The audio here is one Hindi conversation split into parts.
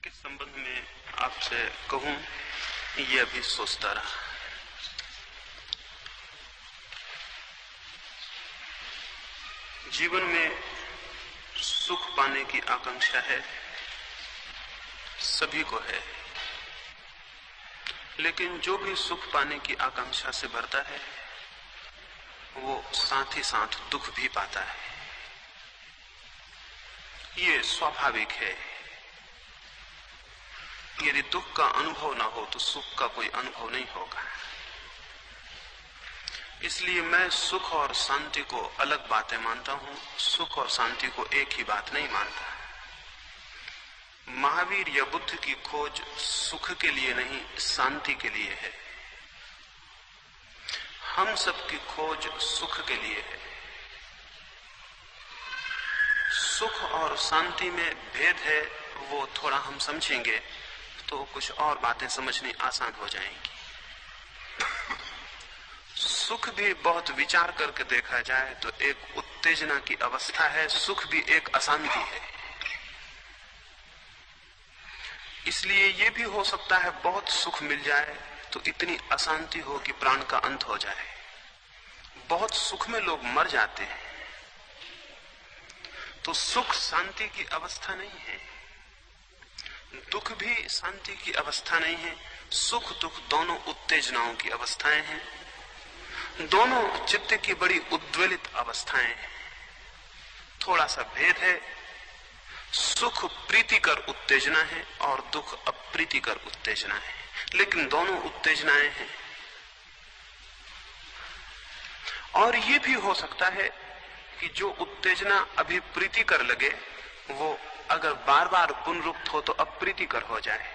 के संबंध में आपसे कहूं, ये अभी सोचता रहा। जीवन में सुख पाने की आकांक्षा है, सभी को है, लेकिन जो भी सुख पाने की आकांक्षा से भरता है वो साथ ही साथ दुख भी पाता है। ये स्वाभाविक है। यदि दुख का अनुभव ना हो तो सुख का कोई अनुभव नहीं होगा। इसलिए मैं सुख और शांति को अलग बातें मानता हूं, सुख और शांति को एक ही बात नहीं मानता। महावीर या बुद्ध की खोज सुख के लिए नहीं, शांति के लिए है। हम सब की खोज सुख के लिए है। सुख और शांति में भेद है, वो थोड़ा हम समझेंगे तो कुछ और बातें समझनी आसान हो जाएंगी। सुख भी बहुत विचार करके देखा जाए तो एक उत्तेजना की अवस्था है, सुख भी एक अशांति है। इसलिए ये भी हो सकता है बहुत सुख मिल जाए तो इतनी अशांति हो कि प्राण का अंत हो जाए। बहुत सुख में लोग मर जाते हैं। तो सुख शांति की अवस्था नहीं है, दुख भी शांति की अवस्था नहीं है। सुख दुख दोनों उत्तेजनाओं की अवस्थाएं हैं, दोनों चित्त की बड़ी उद्वेलित अवस्थाएं हैं। थोड़ा सा भेद है, सुख प्रीतिकर उत्तेजना है और दुख अप्रीतिकर उत्तेजना है, लेकिन दोनों उत्तेजनाएं हैं। और ये भी हो सकता है कि जो उत्तेजना अभी प्रीतिकर लगे वो अगर बार बार पुनरुक्त हो तो अप्रीतिकर हो जाए।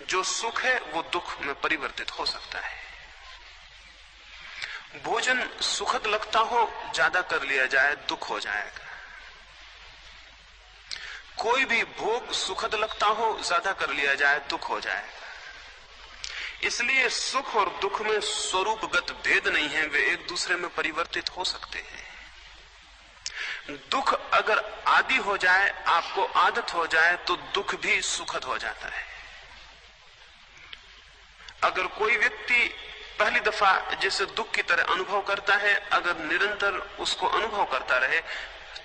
जो सुख है वो दुख में परिवर्तित हो सकता है। भोजन सुखद लगता हो, ज्यादा कर लिया जाए दुख हो जाएगा। कोई भी भोग सुखद लगता हो, ज्यादा कर लिया जाए दुख हो जाएगा। इसलिए सुख और दुख में स्वरूपगत भेद नहीं है, वे एक दूसरे में परिवर्तित हो सकते हैं। दुख अगर आदि हो जाए, आपको आदत हो जाए तो दुख भी सुखद हो जाता है। अगर कोई व्यक्ति पहली दफा जैसे दुख की तरह अनुभव करता है, अगर निरंतर उसको अनुभव करता रहे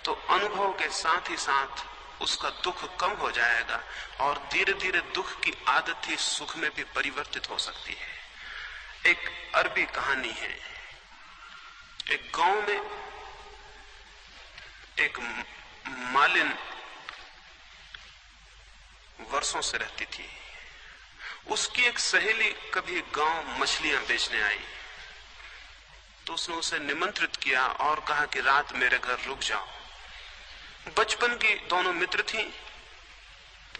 तो अनुभव के साथ ही साथ उसका दुख कम हो जाएगा और धीरे धीरे दुख की आदत ही सुख में भी परिवर्तित हो सकती है। एक अरबी कहानी है। एक गांव में एक मालिन वर्षों से रहती थी। उसकी एक सहेली कभी गांव मछलियां बेचने आई तो उसने उसे निमंत्रित किया और कहा कि रात मेरे घर रुक जाओ। बचपन की दोनों मित्र थीं।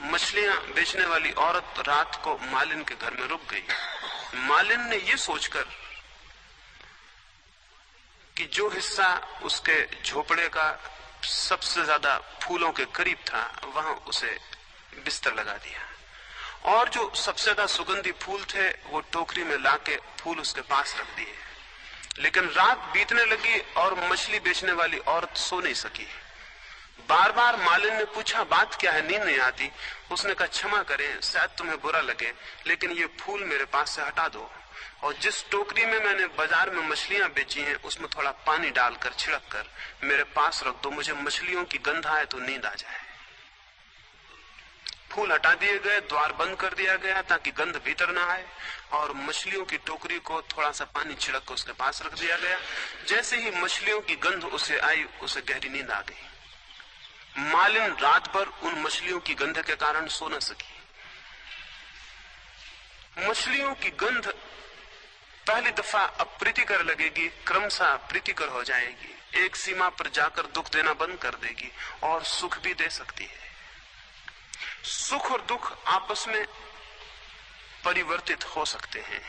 मछलियां बेचने वाली औरत रात को मालिन के घर में रुक गई। मालिन ने यह सोचकर कि जो हिस्सा उसके झोपड़े का सबसे ज्यादा फूलों के करीब था वहां उसे बिस्तर लगा दिया और जो सबसे ज्यादा सुगंधी फूल थे वो टोकरी में लाके फूल उसके पास रख दिए। लेकिन रात बीतने लगी और मछली बेचने वाली औरत सो नहीं सकी। बार बार मालिन ने पूछा बात क्या है, नींद नहीं आती। उसने कहा क्षमा करें, शायद तुम्हें बुरा लगे, लेकिन ये फूल मेरे पास से हटा दो और जिस टोकरी में मैंने बाजार में मछलियां बेची हैं उसमें थोड़ा पानी डालकर छिड़क कर मेरे पास रख दो। मुझे मछलियों की गंध आए तो नींद आ जाए। फूल हटा दिए गए, द्वार बंद कर दिया गया ताकि गंध भीतर ना आए और मछलियों की टोकरी को थोड़ा सा पानी छिड़क कर उसके पास रख दिया गया। जैसे ही मछलियों की गंध उसे आई, उसे गहरी नींद आ गई। मालिन रात भर उन मछलियों की गंध के कारण सो न सकी। मछलियों की गंध पहली दफा अप्रीतिकर लगेगी, क्रमशः प्रीतिकर हो जाएगी, एक सीमा पर जाकर दुख देना बंद कर देगी और सुख भी दे सकती है। सुख और दुख आपस में परिवर्तित हो सकते हैं।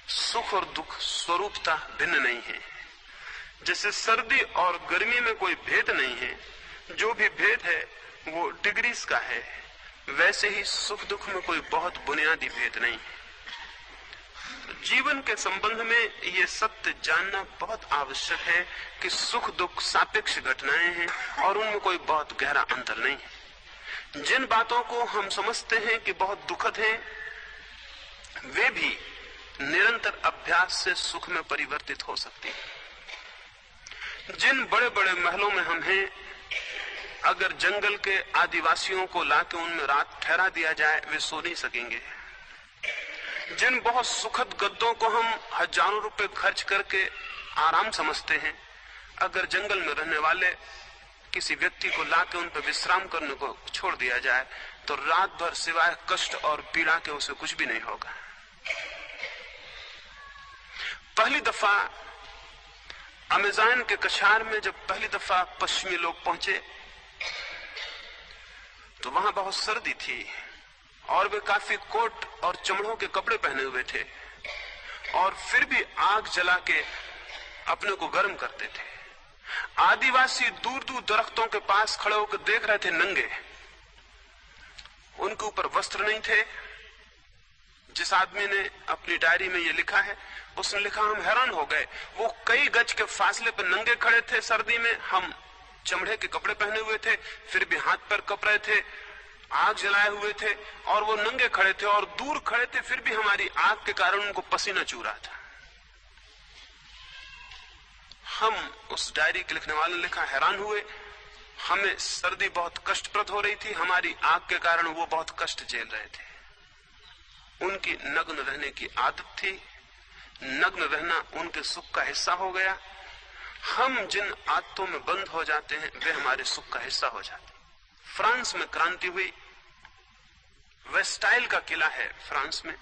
सुख और दुख स्वरूपता भिन्न नहीं है। जैसे सर्दी और गर्मी में कोई भेद नहीं है, जो भी भेद है वो डिग्रीज का है, वैसे ही सुख दुख में कोई बहुत बुनियादी भेद नहीं है। जीवन के संबंध में ये सत्य जानना बहुत आवश्यक है कि सुख दुख सापेक्ष घटनाएं हैं और उनमें कोई बहुत गहरा अंतर नहीं है। जिन बातों को हम समझते हैं कि बहुत दुखद हैं, वे भी निरंतर अभ्यास से सुख में परिवर्तित हो सकती हैं। जिन बड़े बड़े महलों में हम हैं, अगर जंगल के आदिवासियों को लाके उनमें रात ठहरा दिया जाए, वे सो नहीं सकेंगे। जिन बहुत सुखद गद्दों को हम हजारों रुपए खर्च करके आराम समझते हैं, अगर जंगल में रहने वाले किसी व्यक्ति को लाके उन पर विश्राम करने को छोड़ दिया जाए, तो रात भर सिवाय कष्ट और पीड़ा के उसे कुछ भी नहीं होगा। पहली दफा अमेज़न के कछार में जब पहली दफा पश्चिमी लोग पहुंचे, तो वहां बहुत सर्दी थी और वे काफी कोट और चमड़ों के कपड़े पहने हुए थे, और फिर भी आग जला के अपने को गर्म करते थे। आदिवासी दूर दूर दरख्तों के पास खड़े होकर देख रहे थे, नंगे, उनके ऊपर वस्त्र नहीं थे। जिस आदमी ने अपनी डायरी में ये लिखा है, उसने लिखा, हम हैरान हो गए, वो कई गज के फासले पर नंगे खड़े थे सर्दी में, हम चमड़े के कपड़े पहने हुए थे, फिर भी हाथ पैर कप रहे थे, आग जलाए हुए थे, और वो नंगे खड़े थे और दूर खड़े थे, फिर भी हमारी आग के कारण उनको पसीना चू रहा था। हम, उस डायरी के लिखने वाले ने लिखा, हैरान हुए, हमें सर्दी बहुत कष्टप्रद हो रही थी, हमारी आग के कारण वो बहुत कष्ट झेल रहे थे। उनकी नग्न रहने की आदत थी, नग्न रहना उनके सुख का हिस्सा हो गया। हम जिन आदतों में बंद हो जाते हैं, वे हमारे सुख का हिस्सा हो जाते हैं। फ्रांस में क्रांति हुई, वेस्टाइल का किला है फ्रांस में,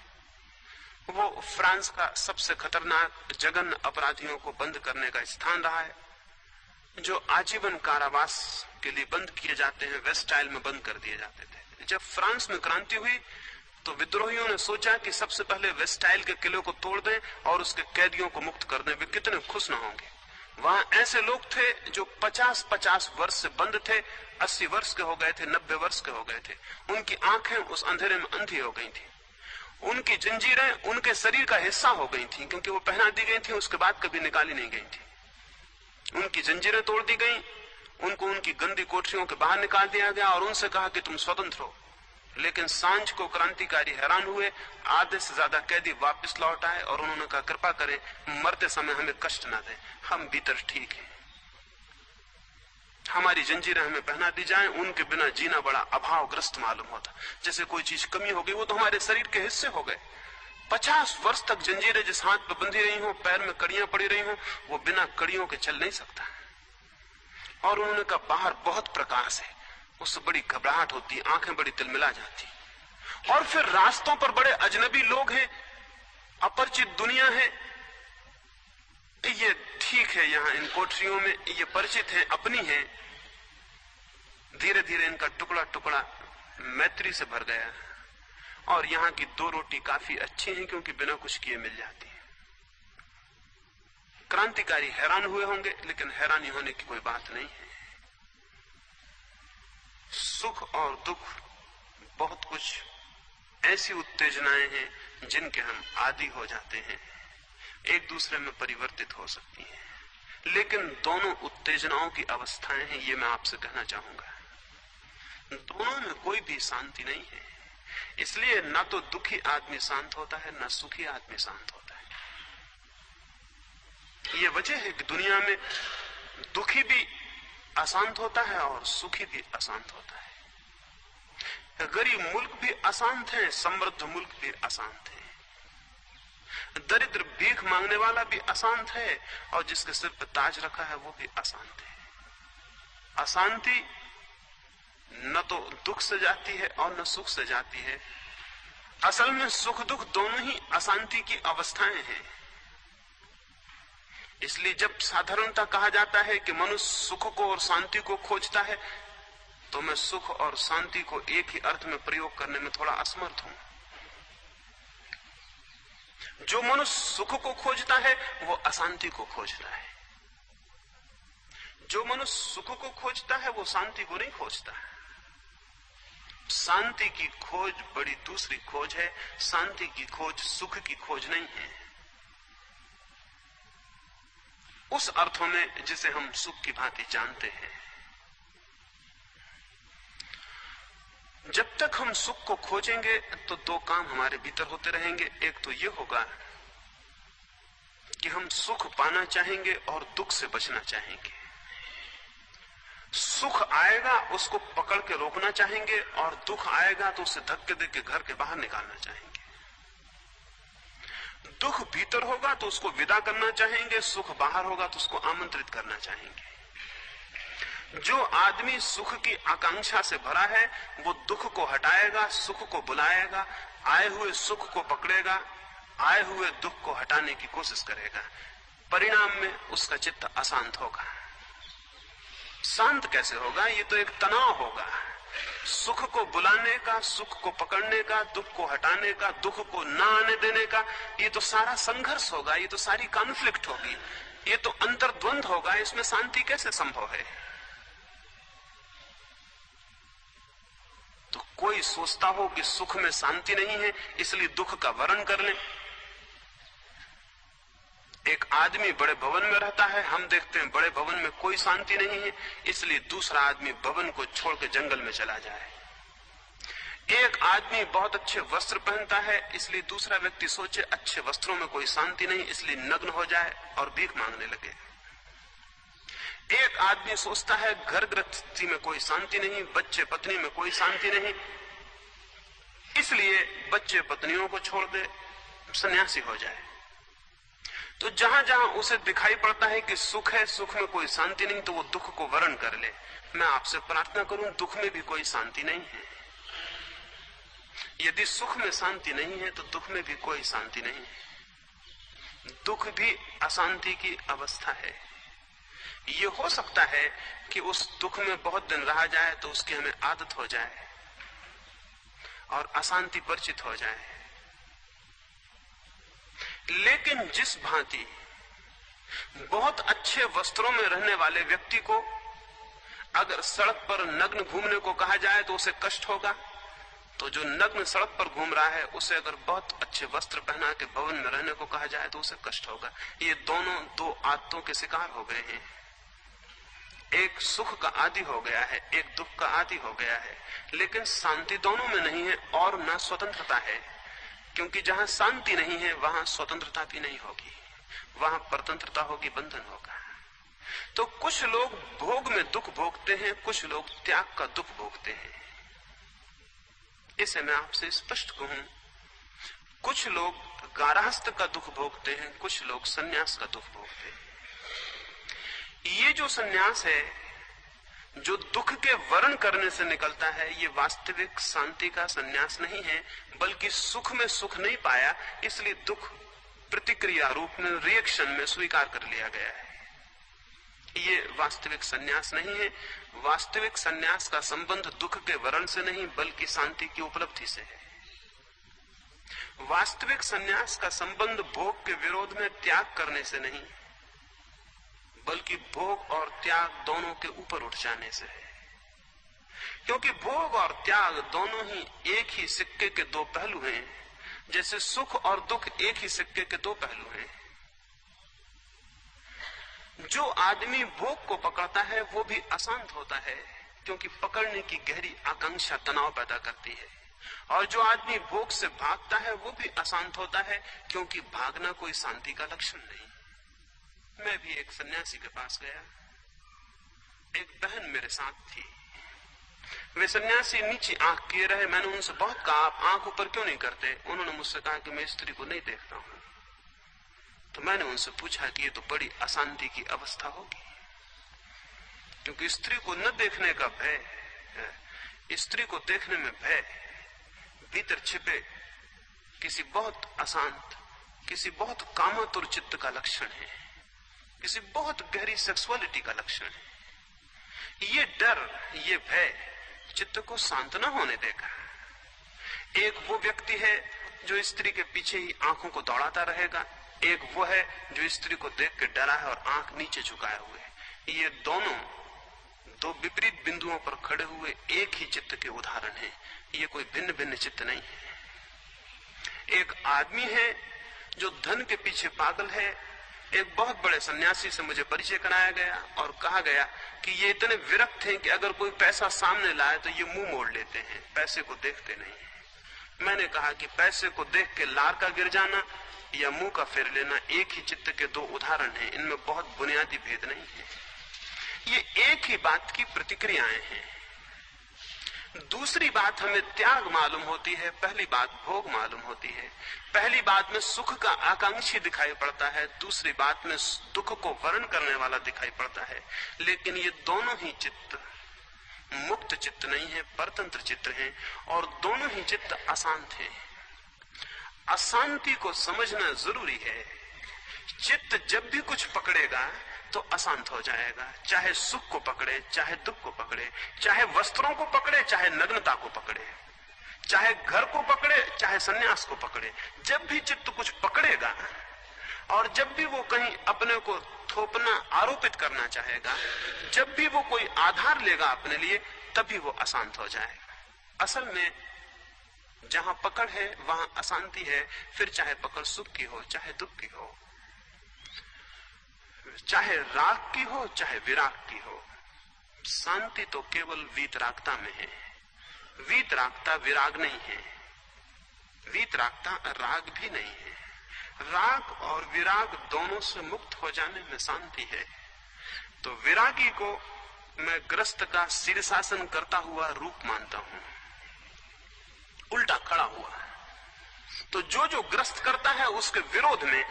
वो फ्रांस का सबसे खतरनाक जघन्य अपराधियों को बंद करने का स्थान रहा है, जो आजीवन कारावास के लिए बंद किए जाते हैं, वेस्टाइल में बंद कर दिए जाते थे। जब फ्रांस में क्रांति हुई, तो विद्रोहियों ने सोचा कि सबसे पहले वेस्टाइल के किले को तोड़ दें और उसके कैदियों को मुक्त कर दें। वे कितने खुश न होंगे। वहां ऐसे लोग थे जो 50-50 वर्ष से बंद थे, 80 वर्ष के हो गए थे, 90 वर्ष के हो गए थे। उनकी आंखें उस अंधेरे में अंधी हो गई थी, उनकी जंजीरें उनके शरीर का हिस्सा हो गई थी, क्योंकि वो पहना दी गई थी, उसके बाद कभी निकाली नहीं गई थी। उनकी जंजीरें तोड़ दी गई, उनको उनकी गंदी कोठरियों के बाहर निकाल दिया गया और उनसे कहा कि तुम स्वतंत्र हो। लेकिन सांझ को क्रांतिकारी हैरान हुए, आधे से ज्यादा कैदी वापस लौट आए और उन्होंने कहा, कृपा करें मरते समय हमें कष्ट ना दें, हम भीतर ठीक हैं, हमारी जंजीरें हमें पहना दी जाएं। उनके बिना जीना बड़ा अभावग्रस्त मालूम होता, जैसे कोई चीज कमी हो गई। वो तो हमारे शरीर के हिस्से हो गए। 50 वर्ष तक जंजीरें जिस हाथ पर बंधी रही हो, पैर में कड़ियां पड़ी रही हो, वो बिना कड़ियों के चल नहीं सकता। और उन्होंने कहा, बाहर बहुत प्रकाश है, उससे बड़ी घबराहट होती, आंखें बड़ी तिलमिला जाती। और फिर रास्तों पर बड़े अजनबी लोग हैं, अपरिचित दुनिया है। ये ठीक है, यहां इन कोठरियों में ये परिचित है, अपनी है। धीरे धीरे इनका टुकड़ा टुकड़ा मैत्री से भर गया, और यहां की 2 रोटी काफी अच्छी हैं, क्योंकि बिना कुछ किए मिल जाती है। क्रांतिकारी हैरान हुए होंगे, लेकिन हैरानी होने की कोई बात नहीं है। सुख और दुख बहुत कुछ ऐसी उत्तेजनाएं हैं जिनके हम आदी हो जाते हैं, एक दूसरे में परिवर्तित हो सकती हैं। लेकिन दोनों उत्तेजनाओं की अवस्थाएं हैं, ये मैं आपसे कहना चाहूंगा। दोनों में कोई भी शांति नहीं है। इसलिए ना तो दुखी आदमी शांत होता है, ना सुखी आदमी शांत होता है। ये वजह है कि दुनिया में दुखी भी अशांत होता है और सुखी भी अशांत होता है। गरीब मुल्क भी अशांत है, समृद्ध मुल्क भी अशांत है। दरिद्र भीख मांगने वाला भी अशांत है, और जिसके सिर पर ताज रखा है वो भी अशांत है। अशांति न तो दुख से जाती है और न सुख से जाती है। असल में सुख दुख दोनों ही अशांति की अवस्थाएं हैं। इसलिए जब साधारणता कहा जाता है कि मनुष्य सुख को और शांति को खोजता है, तो मैं सुख और शांति को एक ही अर्थ में प्रयोग करने में थोड़ा असमर्थ हूं। जो मनुष्य सुख को खोजता है वो अशांति को खोजता है। जो मनुष्य सुख को खोजता है वो शांति को नहीं खोजता है। शांति की खोज बड़ी दूसरी खोज है। शांति की खोज सुख की खोज नहीं है, उस अर्थों में जिसे हम सुख की भांति जानते हैं। जब तक हम सुख को खोजेंगे तो दो काम हमारे भीतर होते रहेंगे। एक तो ये होगा कि हम सुख पाना चाहेंगे और दुख से बचना चाहेंगे। सुख आएगा उसको पकड़ के रोकना चाहेंगे और दुख आएगा तो उसे धक्के दे के घर के बाहर निकालना चाहेंगे। दुख भीतर होगा तो उसको विदा करना चाहेंगे, सुख बाहर होगा तो उसको आमंत्रित करना चाहेंगे। जो आदमी सुख की आकांक्षा से भरा है वो दुख को हटाएगा, सुख को बुलाएगा, आए हुए सुख को पकड़ेगा, आए हुए दुख को हटाने की कोशिश करेगा। परिणाम में उसका चित्त अशांत होगा। शांत कैसे होगा? ये तो एक तनाव होगा। सुख को बुलाने का, सुख को पकड़ने का, दुख को हटाने का, दुख को ना आने देने का, ये तो सारा संघर्ष होगा, ये तो सारी कॉन्फ्लिक्ट होगी, ये तो अंतर्द्वंद होगा। इसमें शांति कैसे संभव है? तो कोई सोचता हो कि सुख में शांति नहीं है इसलिए दुख का वर्ण कर लें। एक आदमी बड़े भवन में रहता है, हम देखते हैं बड़े भवन में कोई शांति नहीं है, इसलिए दूसरा आदमी भवन को छोड़ के जंगल में चला जाए। एक आदमी बहुत अच्छे वस्त्र पहनता है, इसलिए दूसरा व्यक्ति सोचे अच्छे वस्त्रों में कोई शांति नहीं, इसलिए नग्न हो जाए और भीख मांगने लगे। एक आदमी सोचता है घर गृहस्थी में कोई शांति नहीं, बच्चे पत्नी में कोई शांति नहीं, इसलिए बच्चे पत्नियों को छोड़ दे, सन्यासी हो जाए। तो जहां जहां उसे दिखाई पड़ता है कि सुख है, सुख में कोई शांति नहीं, तो वो दुख को वर्ण कर ले। मैं आपसे प्रार्थना करूं, दुख में भी कोई शांति नहीं है। यदि सुख में शांति नहीं है तो दुख में भी कोई शांति नहीं है। दुख भी अशांति की अवस्था है। ये हो सकता है कि उस दुख में बहुत दिन रहा जाए तो उसकी हमें आदत हो जाए और अशांति परिचित हो जाए। लेकिन जिस भांति बहुत अच्छे वस्त्रों में रहने वाले व्यक्ति को अगर सड़क पर नग्न घूमने को कहा जाए तो उसे कष्ट होगा, तो जो नग्न सड़क पर घूम रहा है उसे अगर बहुत अच्छे वस्त्र पहना के भवन में रहने को कहा जाए तो उसे कष्ट होगा। ये दोनों दो आदतों के शिकार हो गए हैं। एक सुख का आदी हो गया है, एक दुख का आदी हो गया है। लेकिन शांति दोनों में नहीं है और न स्वतंत्रता है, क्योंकि जहां शांति नहीं है वहां स्वतंत्रता भी नहीं होगी, वहां परतंत्रता होगी, बंधन होगा। तो कुछ लोग भोग में दुख भोगते हैं, कुछ लोग त्याग का दुख भोगते हैं। इसे मैं आपसे स्पष्ट कहूं, कुछ लोग गारहस्थ का दुख भोगते हैं, कुछ लोग सन्यास का दुख भोगते हैं। ये जो सन्यास है, जो दुख के वर्ण करने से निकलता है, ये वास्तविक शांति का सन्यास नहीं है, बल्कि सुख में सुख नहीं पाया इसलिए दुख प्रतिक्रिया रूप में, रिएक्शन में स्वीकार कर लिया गया है। ये वास्तविक सन्यास नहीं है। वास्तविक सन्यास का संबंध दुख के वर्ण से नहीं बल्कि शांति की उपलब्धि से है। वास्तविक सन्यास का संबंध भोग के विरोध में त्याग करने से नहीं बल्कि भोग और त्याग दोनों के ऊपर उठ जाने से है। क्योंकि भोग और त्याग दोनों ही एक ही सिक्के के दो पहलू हैं, जैसे सुख और दुख एक ही सिक्के के दो पहलू हैं। जो आदमी भोग को पकड़ता है वो भी अशांत होता है, क्योंकि पकड़ने की गहरी आकांक्षा तनाव पैदा करती है। और जो आदमी भोग से भागता है वो भी अशांत होता है, क्योंकि भागना कोई शांति का लक्षण नहीं। मैं भी एक सन्यासी के पास गया, एक बहन मेरे साथ थी। वे सन्यासी नीचे आंख किए रहे। मैंने उनसे बहुत कहा, आप आंख ऊपर क्यों नहीं करते? उन्होंने मुझसे कहा कि मैं स्त्री को नहीं देखता हूं। तो मैंने उनसे पूछा कि ये तो बड़ी अशांति की अवस्था होगी, क्योंकि स्त्री को न देखने का भय है, स्त्री को देखने में भय भीतर छिपे किसी बहुत अशांत, किसी बहुत कामातुर चित्त का लक्षण है, किसी बहुत गहरी सेक्सुअलिटी का लक्षण है। ये डर, ये भय चित्त को शांत न होने देगा। एक वो व्यक्ति है जो स्त्री के पीछे ही आंखों को दौड़ाता रहेगा, एक वो है जो स्त्री को देख के डरा है और आंख नीचे झुकाए हुए। ये दोनों दो विपरीत बिंदुओं पर खड़े हुए एक ही चित्त के उदाहरण हैं। ये कोई भिन्न भिन्न चित्त नहीं है। एक आदमी है जो धन के पीछे पागल है, एक बहुत बड़े सन्यासी से मुझे परिचय कराया गया और कहा गया कि ये इतने विरक्त हैं कि अगर कोई पैसा सामने लाए तो ये मुंह मोड़ लेते हैं, पैसे को देखते नहीं है। मैंने कहा कि पैसे को देख के लार का गिर जाना या मुंह का फेर लेना एक ही चित्त के दो उदाहरण हैं, इनमें बहुत बुनियादी भेद नहीं है। ये एक ही बात की प्रतिक्रियाएं हैं। दूसरी बात हमें त्याग मालूम होती है, पहली बात भोग मालूम होती है। पहली बात में सुख का आकांक्षी दिखाई पड़ता है, दूसरी बात में दुख को वर्ण करने वाला दिखाई पड़ता है। लेकिन ये दोनों ही चित्त मुक्त चित्त नहीं है, परतंत्र चित्त हैं और दोनों ही चित्त अशांत हैं। अशांति को समझना जरूरी है। चित्त जब भी कुछ पकड़ेगा तो अशांत हो जाएगा, चाहे सुख को पकड़े, चाहे दुख को पकड़े, चाहे वस्त्रों को पकड़े, चाहे नग्नता को पकड़े, चाहे घर को पकड़े, चाहे सन्यास को पकड़े। जब भी चित्त कुछ पकड़ेगा और जब भी वो कहीं अपने को थोपना, आरोपित करना चाहेगा, जब भी वो कोई आधार लेगा अपने लिए, तभी वो अशांत हो जाएगा। असल में जहां पकड़ है वहां अशांति है, फिर चाहे पकड़ सुख की हो, चाहे दुख की हो, चाहे राग की हो, चाहे विराग की हो। शांति तो केवल वीतरागता में है। वीतरागता विराग नहीं है, वीतरागता राग भी नहीं है। राग और विराग दोनों से मुक्त हो जाने में शांति है। तो विरागी को मैं ग्रस्त का शीर्षासन करता हुआ रूप मानता हूं, उल्टा खड़ा हुआ। तो जो ग्रस्त करता है उसके विरोध में,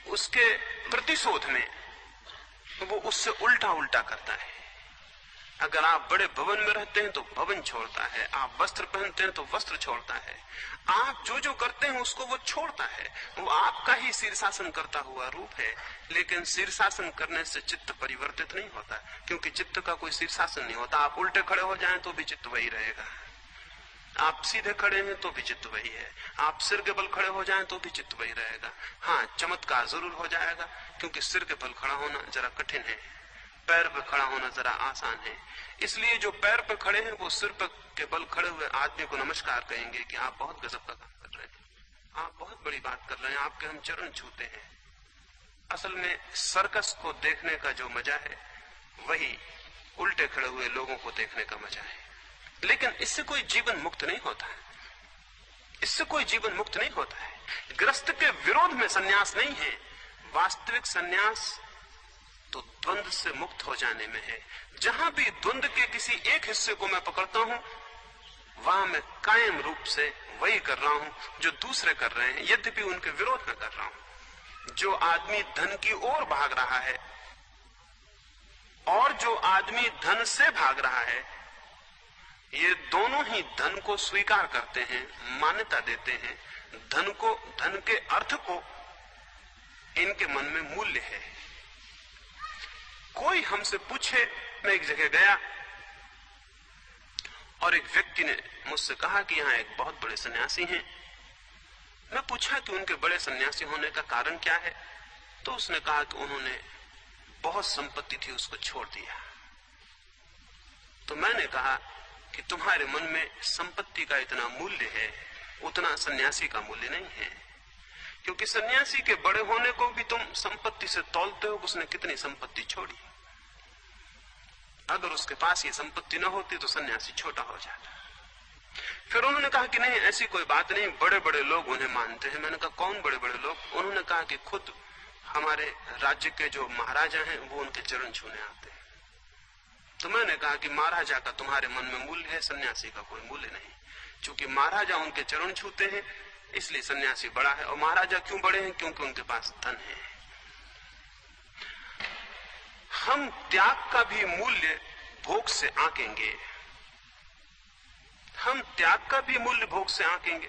उसके प्रतिशोध में वो उससे उल्टा उल्टा करता है। अगर आप बड़े भवन में रहते हैं तो भवन छोड़ता है, आप वस्त्र पहनते हैं तो वस्त्र छोड़ता है, आप जो करते हैं उसको वो छोड़ता है। वो आपका ही शीर्षासन करता हुआ रूप है। लेकिन शीर्षासन करने से चित्त परिवर्तित नहीं होता, क्योंकि चित्त का कोई शीर्षासन नहीं होता। आप उल्टे खड़े हो जाएं तो भी चित्त वही रहेगा, आप सीधे खड़े हैं तो भी चित्त वही है, आप सिर के बल खड़े हो जाएं तो भी चित्त वही रहेगा। हाँ, चमत्कार जरूर हो जाएगा, क्योंकि सिर के बल खड़ा होना जरा कठिन है, पैर पे खड़ा होना जरा आसान है। इसलिए जो पैर पे खड़े हैं वो सिर पे के बल खड़े हुए आदमी को नमस्कार कहेंगे कि आप बहुत गजब का काम कर रहे हैं, आप बहुत बड़ी बात कर रहे हैं, आपके हम चरण छूते हैं। असल में सर्कस को देखने का जो मजा है वही उल्टे खड़े हुए लोगों को देखने का मजा है। लेकिन इससे कोई जीवन मुक्त नहीं होता है, इससे कोई जीवन मुक्त नहीं होता है। ग्रस्त के विरोध में सन्यास नहीं है, वास्तविक सन्यास तो द्वंद्व से मुक्त हो जाने में है। जहां भी द्वंद्व के किसी एक हिस्से को मैं पकड़ता हूं, वहां मैं कायम रूप से वही कर रहा हूं जो दूसरे कर रहे हैं, यद्यपि उनके विरोध में कर रहा हूं। जो आदमी धन की ओर भाग रहा है और जो आदमी धन से भाग रहा है, ये दोनों ही धन को स्वीकार करते हैं, मान्यता देते हैं। धन को, धन के अर्थ को इनके मन में मूल्य है। कोई हमसे पूछे, मैं एक जगह गया और एक व्यक्ति ने मुझसे कहा कि यहाँ एक बहुत बड़े सन्यासी हैं। मैं पूछा कि उनके बड़े सन्यासी होने का कारण क्या है, तो उसने कहा कि उन्होंने बहुत संपत्ति थी, उसको छोड़ दिया। तो मैंने कहा कि तुम्हारे मन में संपत्ति का इतना मूल्य है, उतना सन्यासी का मूल्य नहीं है, क्योंकि सन्यासी के बड़े होने को भी तुम संपत्ति से तौलते हो, उसने कितनी संपत्ति छोड़ी। अगर उसके पास ये संपत्ति न होती तो सन्यासी छोटा हो जाता। फिर उन्होंने कहा कि नहीं, ऐसी कोई बात नहीं, बड़े बड़े लोग उन्हें मानते हैं। मैंने कहा कौन बड़े बड़े लोग? उन्होंने कहा कि खुद हमारे राज्य के जो महाराजा हैं वो उनके चरण छूने आते हैं। तो मैंने कहा कि महाराजा का तुम्हारे मन में मूल्य है, सन्यासी का कोई मूल्य नहीं। चूंकि महाराजा उनके चरण छूते हैं इसलिए सन्यासी बड़ा है। और महाराजा क्यों बड़े हैं? क्योंकि उनके पास धन है। हम त्याग का भी मूल्य भोग से आंकेंगे, हम त्याग का भी मूल्य भोग से आंकेंगे,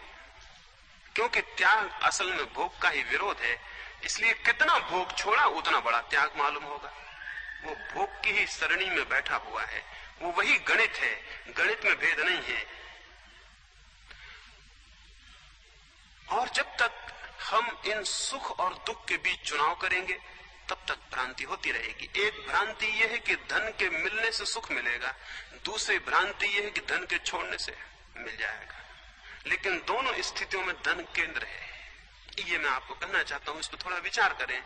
क्योंकि त्याग असल में भोग का ही विरोध है। इसलिए कितना भोग छोड़ा उतना बड़ा त्याग मालूम होगा। वो भोग की ही सरणी में बैठा हुआ है, वो वही गणित है, गणित में भेद नहीं है। और जब तक हम इन सुख और दुख के बीच चुनाव करेंगे तब तक भ्रांति होती रहेगी। एक भ्रांति यह है कि धन के मिलने से सुख मिलेगा, दूसरी भ्रांति यह है कि धन के छोड़ने से मिल जाएगा। लेकिन दोनों स्थितियों में धन केंद्र है, ये मैं आपको कहना चाहता हूं, इस पर थोड़ा विचार करें।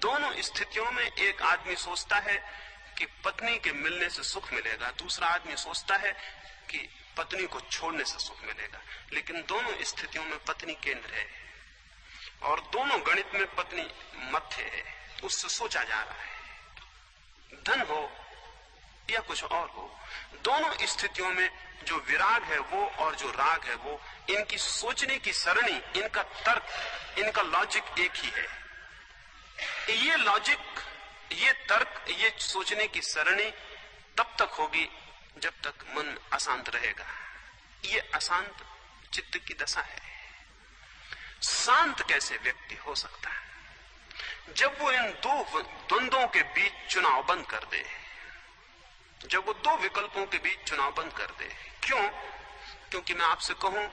दोनों स्थितियों में एक आदमी सोचता है कि पत्नी के मिलने से सुख मिलेगा, दूसरा आदमी सोचता है कि पत्नी को छोड़ने से सुख मिलेगा। लेकिन दोनों स्थितियों में पत्नी केंद्र है और दोनों गणित में पत्नी मध्य है, उससे सोचा जा रहा है। धन हो या कुछ और हो, दोनों स्थितियों में जो विराग है वो और जो राग है वो, इनकी सोचने की सरणी, इनका तर्क, इनका लॉजिक एक ही है। ये लॉजिक, ये तर्क, ये सोचने की सरणी तब तक होगी जब तक मन अशांत रहेगा। ये अशांत चित्त की दशा है। शांत कैसे व्यक्ति हो सकता है? जब वो इन दो द्वंद्वों के बीच चुनाव बंद कर दे, जब वो दो विकल्पों के बीच चुनाव बंद कर दे। क्यों? क्योंकि मैं आपसे कहूं,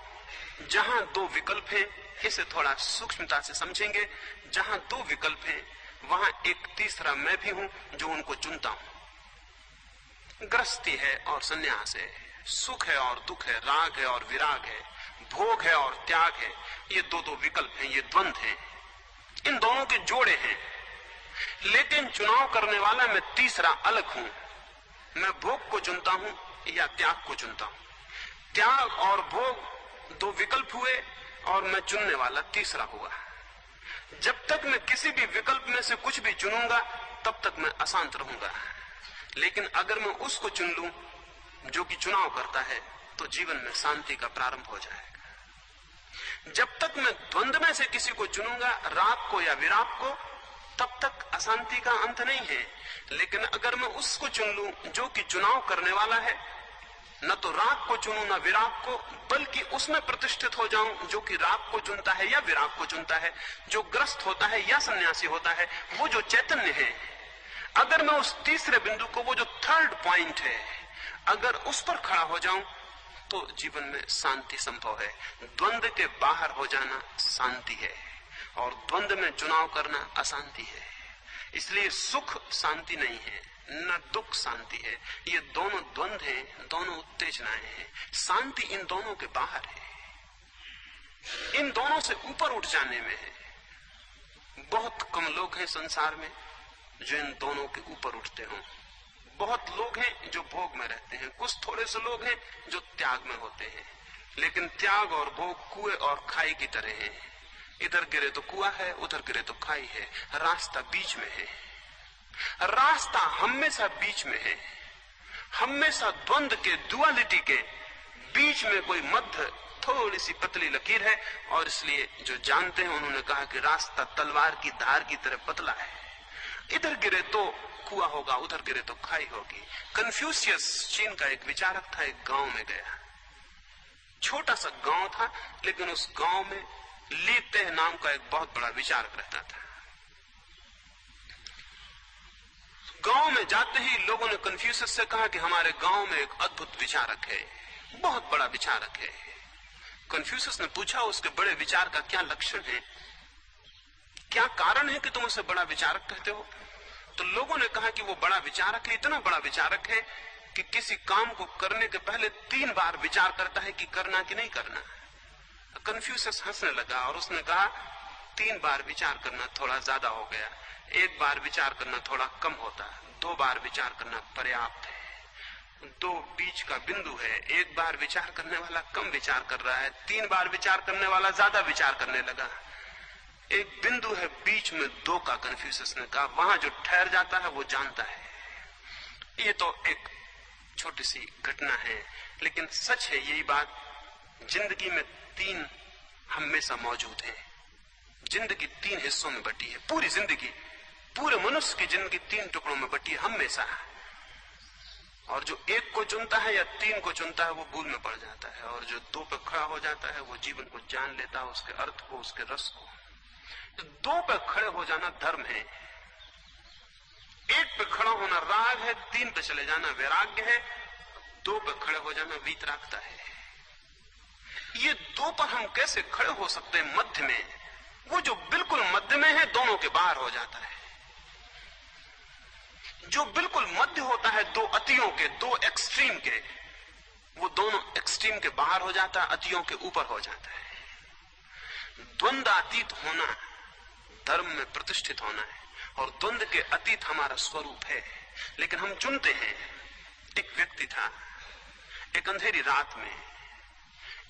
जहां दो विकल्प हैं, इसे थोड़ा सूक्ष्मता से समझेंगे, जहां दो विकल्प हैं वहां एक तीसरा मैं भी हूं जो उनको चुनता हूं। गृहस्थी है और संन्यास है, सुख है और दुख है, राग है और विराग है, भोग है और त्याग है। ये दो दो विकल्प हैं, ये द्वंद्व हैं, इन दोनों के जोड़े हैं। लेकिन चुनाव करने वाला मैं तीसरा अलग हूं। मैं भोग को चुनता हूं या त्याग को चुनता हूं। त्याग और भोग दो विकल्प हुए और मैं चुनने वाला तीसरा हुआ। जब तक मैं किसी भी विकल्प में से कुछ भी चुनूंगा तब तक मैं अशांत रहूंगा। लेकिन अगर मैं उसको चुन लूं जो कि चुनाव करता है तो जीवन में शांति का प्रारंभ हो जाएगा। जब तक मैं द्वंद्व में से किसी को चुनूंगा, राग को या विराग को, तब तक अशांति का अंत नहीं है। लेकिन अगर मैं उसको चुन लूं जो कि चुनाव करने वाला है, न तो राग को चुनूं न विराग को, बल्कि उसमें प्रतिष्ठित हो जाऊं जो कि राग को चुनता है या विराग को चुनता है, जो ग्रस्त होता है या सन्यासी होता है, वो जो चैतन्य है, अगर मैं उस तीसरे बिंदु को, वो जो थर्ड पॉइंट है, अगर उस पर खड़ा हो जाऊं तो जीवन में शांति संभव है। द्वंद्व के बाहर हो जाना शांति है और द्वंद्व में चुनाव करना अशांति है। इसलिए सुख शांति नहीं है, न दुख शांति है। ये दोनों द्वंद्व हैं, दोनों उत्तेजनाएं हैं। शांति इन दोनों के बाहर है, इन दोनों से ऊपर उठ जाने में है। बहुत कम लोग हैं संसार में जो इन दोनों के ऊपर उठते हों। बहुत लोग हैं जो भोग में रहते हैं, कुछ थोड़े से लोग हैं जो त्याग में होते हैं। लेकिन त्याग और भोग कुएं और खाई की तरह हैं। इधर गिरे तो कुआं है, उधर गिरे तो खाई है, रास्ता बीच में है। रास्ता हमेशा बीच में है, हमेशा द्वंद्व के, डुअलिटी के बीच में कोई मध्य थोड़ी सी पतली लकीर है। और इसलिए जो जानते हैं उन्होंने कहा कि रास्ता तलवार की धार की तरह पतला है। इधर गिरे तो कुआं होगा, उधर गिरे तो खाई होगी। कन्फ्यूशियस चीन का एक विचारक था, एक गांव में गया। छोटा सा गांव था, लेकिन उस गांव में ली तेह नाम का एक बहुत बड़ा विचारक रहता था। गांव में जाते ही लोगों ने कन्फ्यूशियस से कहा कि हमारे गांव में एक अद्भुत विचारक है, बहुत बड़ा विचारक है। कन्फ्यूशियस ने पूछा उसके बड़े विचार का क्या लक्षण है, क्या कारण है कि तुम उसे बड़ा विचारक कहते हो? तो लोगों ने कहा कि वो बड़ा विचारक है, इतना बड़ा विचारक है कि किसी काम को करने के पहले 3 बार विचार करता है कि करना कि नहीं करना। कन्फ्यूशियस हंसने लगा और उसने कहा 3 बार विचार करना थोड़ा ज्यादा हो गया, 1 बार विचार करना थोड़ा कम होता, 2 बार विचार करना पर्याप्त है। 2 बीच का बिंदु है, 1 बार विचार करने वाला कम विचार कर रहा है, 3 बार विचार करने वाला ज्यादा विचार करने लगा। एक बिंदु है बीच में 2 का, कन्फ्यूशियस ने कहा, वहां जो ठहर जाता है वो जानता है। ये तो एक छोटी सी घटना है, लेकिन सच है यही बात। जिंदगी में 3 हमेशा मौजूद है। जिंदगी 3 हिस्सों में बटी है, पूरी जिंदगी, पूरे मनुष्य की जिंदगी 3 टुकड़ों में बटी है हमेशा। और जो 1 को चुनता है या 3 को चुनता है वो भूल में पड़ जाता है, और जो 2 पे खड़ा हो जाता है वो जीवन को जान लेता है, उसके अर्थ को, उसके रस को। 2 पे खड़े हो जाना धर्म है, 1 पे खड़ा होना राग है, 3 पे चले जाना वैराग्य है, 2 पे खड़े हो जाना वीतरागता है। ये 2 पर हम कैसे खड़े हो सकते हैं मध्य में? वो जो बिल्कुल मध्य में है दोनों के बाहर हो जाता है। जो बिल्कुल मध्य होता है 2 अतियों के, 2 एक्सट्रीम के, वो दोनों एक्सट्रीम के बाहर हो जाता है, अतियों के ऊपर हो जाता है। द्वंद्वातीत होना धर्म में प्रतिष्ठित होना है, और द्वंद्व के अतीत हमारा स्वरूप है। लेकिन हम चुनते हैं। एक व्यक्ति था, एक अंधेरी रात में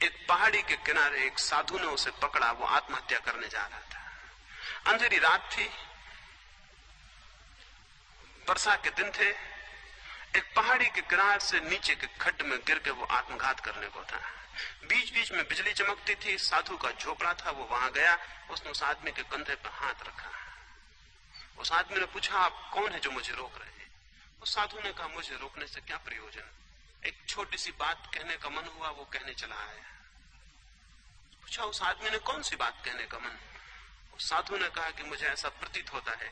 एक पहाड़ी के किनारे एक साधु ने उसे पकड़ा, वो आत्महत्या करने जा रहा था। अंधेरी रात थी, वर्षा के दिन थे। एक पहाड़ी के किनारे से नीचे के खड्ड में गिर के वो आत्मघात करने को था। बीच बीच में बिजली चमकती थी। साधु का झोपड़ा था, वो वहां गया, उसने उस आदमी के कंधे पर हाथ रखा। उस आदमी ने पूछा, आप कौन है जो मुझे रोक रहे हैं? उस साधु ने कहा, मुझे रोकने से क्या प्रयोजन, एक छोटी सी बात कहने का मन हुआ, वो कहने चला आया। पूछा उस आदमी ने, कौन सी बात कहने का मन? उस साधु ने कहा कि मुझे ऐसा प्रतीत होता है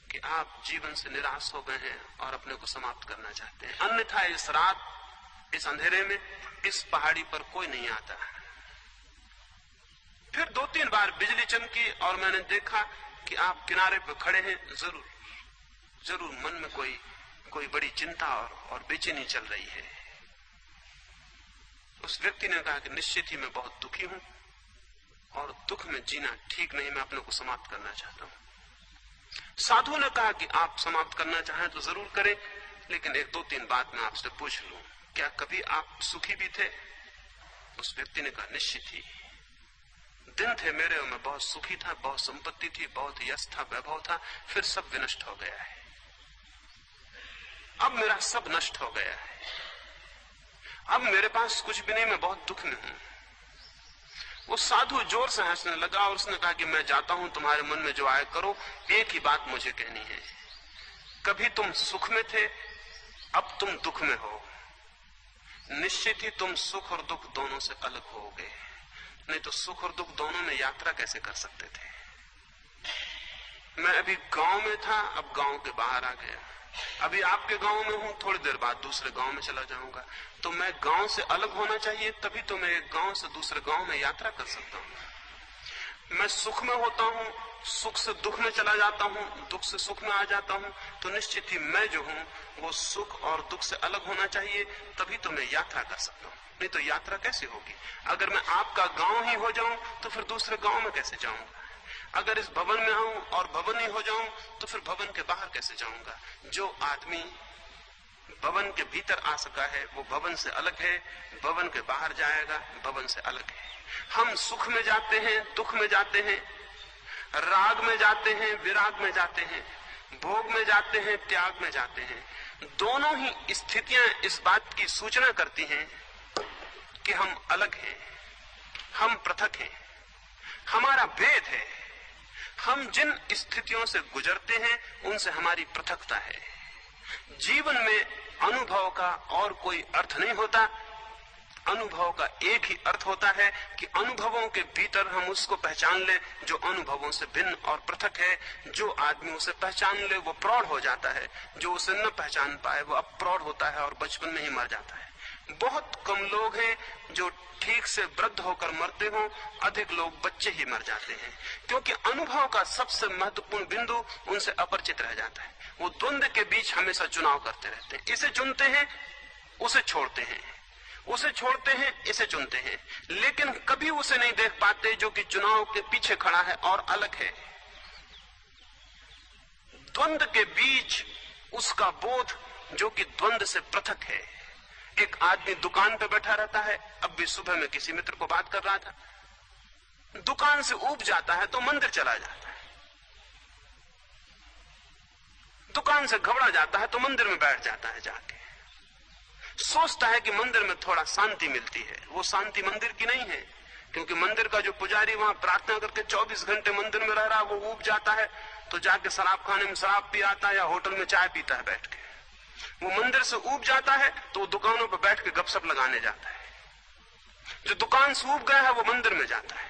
कि आप जीवन से निराश हो गए हैं और अपने को समाप्त करना चाहते हैं, अन्यथा इस रात, इस अंधेरे में, इस पहाड़ी पर कोई नहीं आता। फिर 2-3 बार बिजली चमकी और मैंने देखा कि आप किनारे पर खड़े हैं। जरूर मन में कोई बड़ी चिंता और बेचैनी चल रही है। उस व्यक्ति ने कहा कि निश्चित ही मैं बहुत दुखी हूं और दुख में जीना ठीक नहीं, मैं अपने को समाप्त करना चाहता हूं। साधु ने कहा कि आप समाप्त करना चाहें तो जरूर करें, लेकिन 1-2-3 बात मैं आपसे पूछ लूं, क्या कभी आप सुखी भी थे? उस व्यक्ति ने कहा, निश्चित ही। दिन थे मेरे और मैं बहुत सुखी था, बहुत संपत्ति थी, बहुत यश था, वैभव था, फिर सब विनष्ट हो गया है। अब मेरा सब नष्ट हो गया है, अब मेरे पास कुछ भी नहीं, मैं बहुत दुख में हूं। वो साधु जोर से हंसने लगा और उसने कहा कि मैं जाता हूं, तुम्हारे मन में जो आए करो, एक ही बात मुझे कहनी है, कभी तुम सुख में थे, अब तुम दुख में हो। निश्चित ही तुम सुख और दुख दोनों से अलग हो गए, नहीं तो सुख और दुख दोनों में यात्रा कैसे कर सकते थे? मैं अभी गांव में था, अब गांव के बाहर आ गया, अभी आपके गांव में हूं, थोड़ी देर बाद दूसरे गांव में चला जाऊंगा। तो मैं गांव से अलग होना चाहिए, तभी तो मैं एक गांव से दूसरे गांव में यात्रा कर सकता हूं। मैं सुख में होता हूं, सुख से दुख में चला जाता हूं, दुख से सुख में आ जाता हूं, तो निश्चित ही मैं जो हूं वो सुख और दुख से अलग होना चाहिए, तभी तो मैं यात्रा कर सकता हूं। नहीं तो यात्रा कैसे होगी? अगर मैं आपका गांव ही हो जाऊं तो फिर दूसरे गांव में कैसे जाऊंगा? अगर इस भवन में आऊं और भवन ही हो जाऊं तो फिर भवन के बाहर कैसे जाऊंगा? जो आदमी भवन के भीतर आ सका है वो भवन से अलग है, भवन के बाहर जाएगा भवन से अलग है। हम सुख में जाते हैं, दुख में जाते हैं, राग में जाते हैं, विराग में जाते हैं, भोग में जाते हैं, त्याग में जाते हैं। दोनों ही स्थितियां इस बात की सूचना करती हैं कि हम अलग हैं, हम पृथक हैं, हमारा भेद है। हम जिन स्थितियों से गुजरते हैं उनसे हमारी पृथकता है। जीवन में अनुभव का और कोई अर्थ नहीं होता, अनुभव का एक ही अर्थ होता है कि अनुभवों के भीतर हम उसको पहचान ले जो अनुभवों से भिन्न और पृथक है। जो आदमी उसे पहचान ले वो प्रौढ़ हो जाता है, जो उसे न पहचान पाए वो अप्रौढ़ होता है और बचपन में ही मर जाता है। बहुत कम लोग हैं जो ठीक से वृद्ध होकर मरते हो, अधिक लोग बच्चे ही मर जाते हैं, क्योंकि अनुभव का सबसे महत्वपूर्ण बिंदु उनसे अपरिचित रह जाता है। वो द्वंद्व के बीच हमेशा चुनाव करते रहते हैं, इसे चुनते हैं उसे छोड़ते हैं, उसे छोड़ते हैं इसे चुनते हैं, लेकिन कभी उसे नहीं देख पाते जो कि चुनाव के पीछे खड़ा है और अलग है। द्वंद्व के बीच उसका बोध जो कि द्वंद्व से पृथक है। एक आदमी दुकान पे बैठा रहता है, अब भी सुबह में किसी मित्र को बात कर रहा था, दुकान से ऊब जाता है तो मंदिर चला जाता है, दुकान से घबरा जाता है तो मंदिर में बैठ जाता है, जाके सोचता है कि मंदिर में थोड़ा शांति मिलती है। वो शांति मंदिर की नहीं है, क्योंकि मंदिर का जो पुजारी वहां प्रार्थना करके 24 घंटे मंदिर में रह रहा है, वो ऊब जाता है तो जाके शराब खाने में शराब पी आता है या होटल में चाय पीता है बैठ के। वो मंदिर से ऊब जाता है तो वो दुकानों पर बैठ के गपशप लगाने जाता है। जो दुकान से ऊब गया है वो मंदिर में जाता है।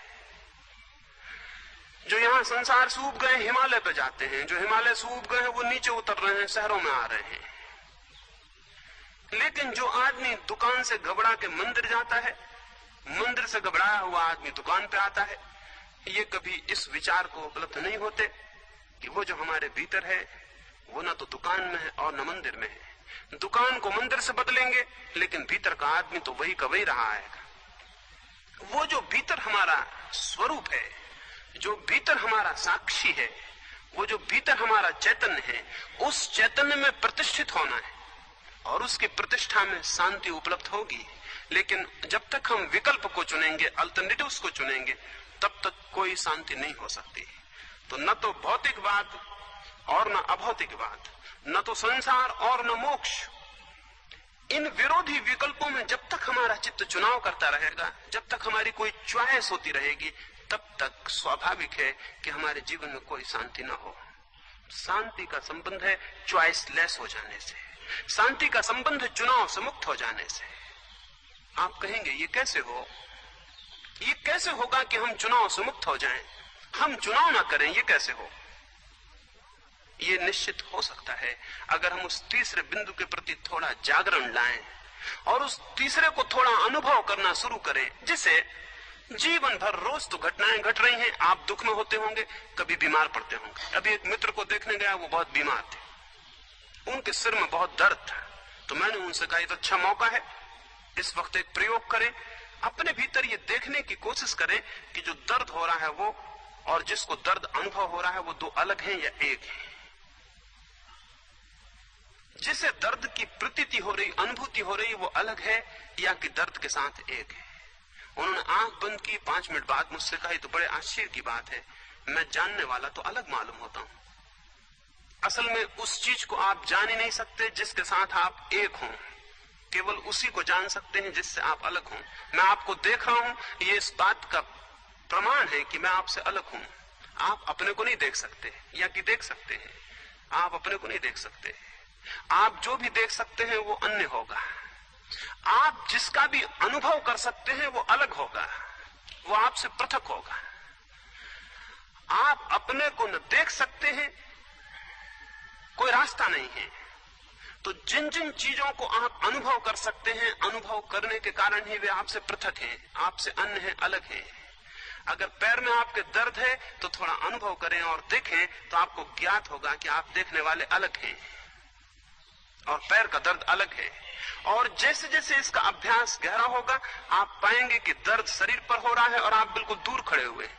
जो यहां संसार से ऊब गए हिमालय पे जाते हैं, जो हिमालय से ऊब गए हैं वो नीचे उतर रहे हैं, शहरों में आ रहे हैं। लेकिन जो आदमी दुकान से घबरा के मंदिर जाता है, मंदिर से घबराया हुआ आदमी दुकान पे आता है, ये कभी इस विचार को उपलब्ध नहीं होते कि वो जो हमारे भीतर है वो ना तो दुकान में है और न मंदिर में है। दुकान को मंदिर से बदलेंगे लेकिन भीतर का आदमी तो वही का वही रहा आएगा। वो जो भीतर हमारा स्वरूप है, जो भीतर हमारा साक्षी है, वो जो भीतर हमारा चैतन्य है, उस चैतन्य में प्रतिष्ठित होना है और उसकी प्रतिष्ठा में शांति उपलब्ध होगी। लेकिन जब तक हम विकल्प को चुनेंगे, अल्टरनेटिव्स को चुनेंगे, तब तक कोई शांति नहीं हो सकती। तो न तो भौतिकवाद और न अभौतिकवाद, न तो संसार और न मोक्ष, इन विरोधी विकल्पों में जब तक हमारा चित्त चुनाव करता रहेगा, जब तक हमारी कोई चॉइस होती रहेगी, तब तक स्वाभाविक है कि हमारे जीवन में कोई शांति न हो। शांति का संबंध है चॉइस लेस हो जाने से, शांति का संबंध है चुनाव से मुक्त हो जाने से। आप कहेंगे ये कैसे हो, ये कैसे होगा कि हम चुनाव से मुक्त हो जाएं, हम चुनाव ना करें, ये कैसे हो? ये निश्चित हो सकता है अगर हम उस तीसरे बिंदु के प्रति थोड़ा जागरण लाएं और उस तीसरे को थोड़ा अनुभव करना शुरू करें, जिसे जीवन भर रोज तो घटनाएं घट रही हैं, आप दुख में होते होंगे, कभी बीमार पड़ते होंगे। अभी एक मित्र को देखने गया, वो बहुत बीमार थे, उनके सिर में बहुत दर्द था, तो मैंने उनसे कहा तो अच्छा मौका है, इस वक्त एक प्रयोग करें, अपने भीतर ये देखने की कोशिश करें कि जो दर्द हो रहा है वो और जिसको दर्द अनुभव हो रहा है वो दो अलग हैं या एक है। जिसे दर्द की प्रतीति हो रही, अनुभूति हो रही, वो अलग है या कि दर्द के साथ एक है। उन्होंने आंख बंद की, 5 मिनट बाद मुझसे कहा तो बड़े आश्चर्य की बात है, मैं जानने वाला तो अलग मालूम होता हूं। असल में उस चीज को आप जान ही नहीं सकते जिसके साथ आप एक हों, केवल उसी को जान सकते हैं जिससे आप अलग हों। मैं आपको देख रहा हूं, ये इस बात का प्रमाण है कि मैं आपसे अलग हूं। आप अपने को नहीं देख सकते, या कि देख सकते हैं, आप अपने को नहीं देख सकते। आप जो भी देख सकते हैं वो अन्य होगा, आप जिसका भी अनुभव कर सकते हैं वो अलग होगा, वो आपसे पृथक होगा। आप अपने को न देख सकते हैं, कोई रास्ता नहीं है। तो जिन जिन चीजों को आप अनुभव कर सकते हैं, अनुभव करने के कारण ही वे आपसे पृथक हैं, आपसे अन्य हैं, अलग हैं। अगर पैर में आपके दर्द है तो थोड़ा अनुभव करें और देखें, तो आपको ज्ञात होगा कि आप देखने वाले अलग हैं और पैर का दर्द अलग है। और जैसे जैसे इसका अभ्यास गहरा होगा, आप पाएंगे कि दर्द शरीर पर हो रहा है और आप बिल्कुल दूर खड़े हुए हैं।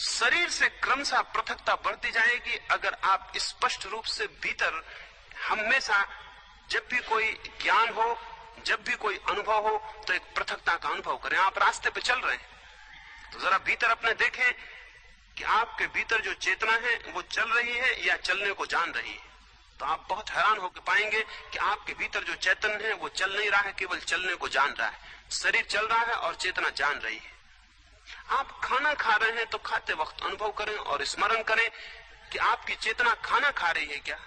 शरीर से क्रमशः पृथकता बढ़ती जाएगी अगर आप स्पष्ट रूप से भीतर हमेशा, जब भी कोई ज्ञान हो, जब भी कोई अनुभव हो, तो एक पृथकता का अनुभव करें। आप रास्ते पे चल रहे हैं तो जरा भीतर अपने देखें कि आपके भीतर जो चेतना है वो चल रही है या चलने को जान रही है। तो आप बहुत हैरान होकर पाएंगे कि आपके भीतर जो चैतन्य है वो चल नहीं रहा है, केवल चलने को जान रहा है। शरीर चल रहा है और चेतना जान रही है। आप खाना खा रहे हैं तो खाते वक्त अनुभव करें और स्मरण करें कि आपकी चेतना खाना खा रही है क्या,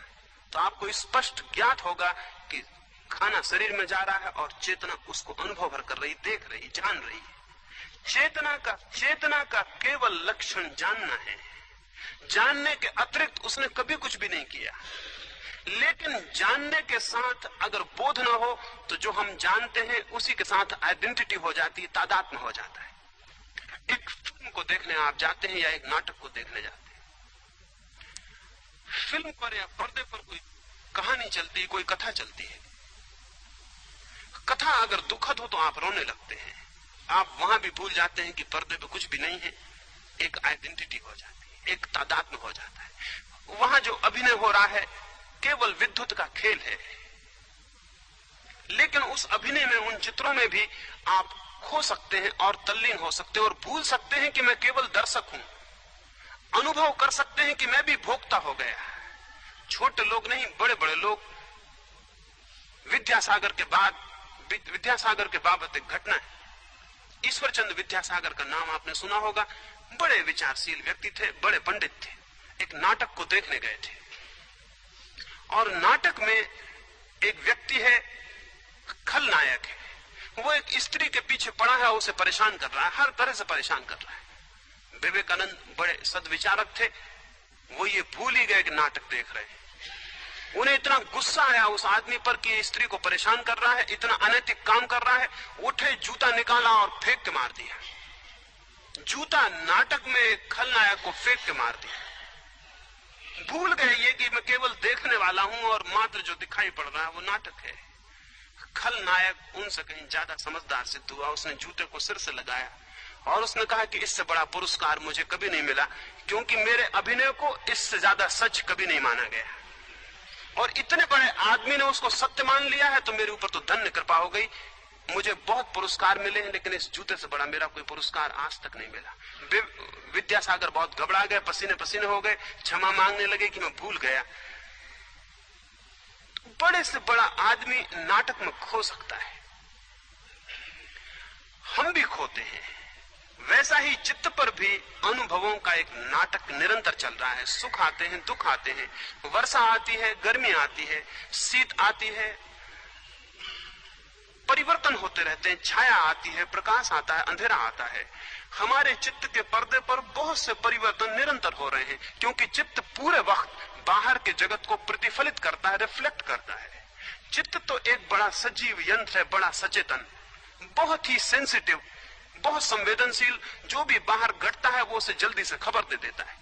तो आपको स्पष्ट ज्ञात होगा कि खाना शरीर में जा रहा है और चेतना उसको अनुभव भर कर रही, देख रही, जान रही है। चेतना का केवल लक्षण जानना है, जानने के अतिरिक्त उसने कभी कुछ भी नहीं किया। लेकिन जानने के साथ अगर बोध न हो तो जो हम जानते हैं उसी के साथ आइडेंटिटी हो जाती है, तादात्म्य हो जाता है। एक फिल्म को देखने आप जाते हैं या एक नाटक को देखने जाते हैं, फिल्म पर या पर्दे पर कोई कहानी चलती है, कोई कथा चलती है। कथा अगर दुखद हो तो आप रोने लगते हैं, आप वहां भी भूल जाते हैं कि पर्दे पे कुछ भी नहीं है, एक आइडेंटिटी हो जाती है, एक तादात्म्य हो जाता है। वहां जो अभिनय हो रहा है केवल विद्युत का खेल है, लेकिन उस अभिनय में, उन चित्रों में भी आप खो सकते हैं और तल्लीन हो सकते हैं और भूल सकते हैं कि मैं केवल दर्शक हूं। अनुभव कर सकते हैं कि मैं भी भोक्ता हो गया। छोटे लोग नहीं, बड़े बड़े लोग। विद्यासागर के बाबत एक घटना है। ईश्वरचंद्र विद्यासागर का नाम आपने सुना होगा। बड़े विचारशील व्यक्ति थे, बड़े पंडित थे। एक नाटक को देखने गए थे और नाटक में एक व्यक्ति है, खलनायक है। वो एक स्त्री के पीछे पड़ा है, उसे परेशान कर रहा है, हर तरह से परेशान कर रहा है। विवेकानंद बड़े सद्विचारक थे, वो ये भूल ही गए कि नाटक देख रहे हैं। उन्हें इतना गुस्सा आया उस आदमी पर कि स्त्री को परेशान कर रहा है, इतना अनैतिक काम कर रहा है। उठे, जूता निकाला और फेंक के मार दिया। जूता नाटक में खलनायक को फेंक के मार दिया। भूल गए ये कि मैं केवल देखने वाला हूं और मात्र जो दिखाई पड़ रहा है वो नाटक है। खलनायक उनसे कहीं ज्यादा समझदार सिद्ध हुआ। उसने जूते को सिर से लगाया और उसने कहा कि इससे बड़ा पुरस्कार मुझे कभी नहीं मिला, क्योंकि मेरे अभिनय को इससे ज्यादा सच कभी नहीं माना गया, और इतने बड़े आदमी ने उसको सत्य मान लिया है, तो मेरे ऊपर तो धन्य कृपा हो गई। मुझे बहुत पुरस्कार मिले हैं, लेकिन इस जूते से बड़ा मेरा कोई पुरस्कार आज तक नहीं मिला। विद्यासागर बहुत घबरा गए, पसीने पसीने हो गए, क्षमा मांगने लगे कि मैं भूल गया। बड़े से बड़ा आदमी नाटक में खो सकता है, हम भी खोते हैं। वैसा ही चित्त पर भी अनुभवों का एक नाटक निरंतर चल रहा है। सुख आते हैं, दुख आते हैं, वर्षा आती है, गर्मी आती है, शीत आती है, परिवर्तन होते रहते हैं, छाया आती है, प्रकाश आता है, अंधेरा आता है। हमारे चित्त के पर्दे पर बहुत से परिवर्तन निरंतर हो रहे हैं, क्योंकि चित्त पूरे वक्त बाहर के जगत को प्रतिफलित करता है, रिफ्लेक्ट करता है। चित्त तो एक बड़ा सजीव यंत्र है, बड़ा सचेतन, बहुत ही सेंसिटिव, बहुत संवेदनशील। जो भी बाहर घटता है वो उसे जल्दी से खबर दे देता है।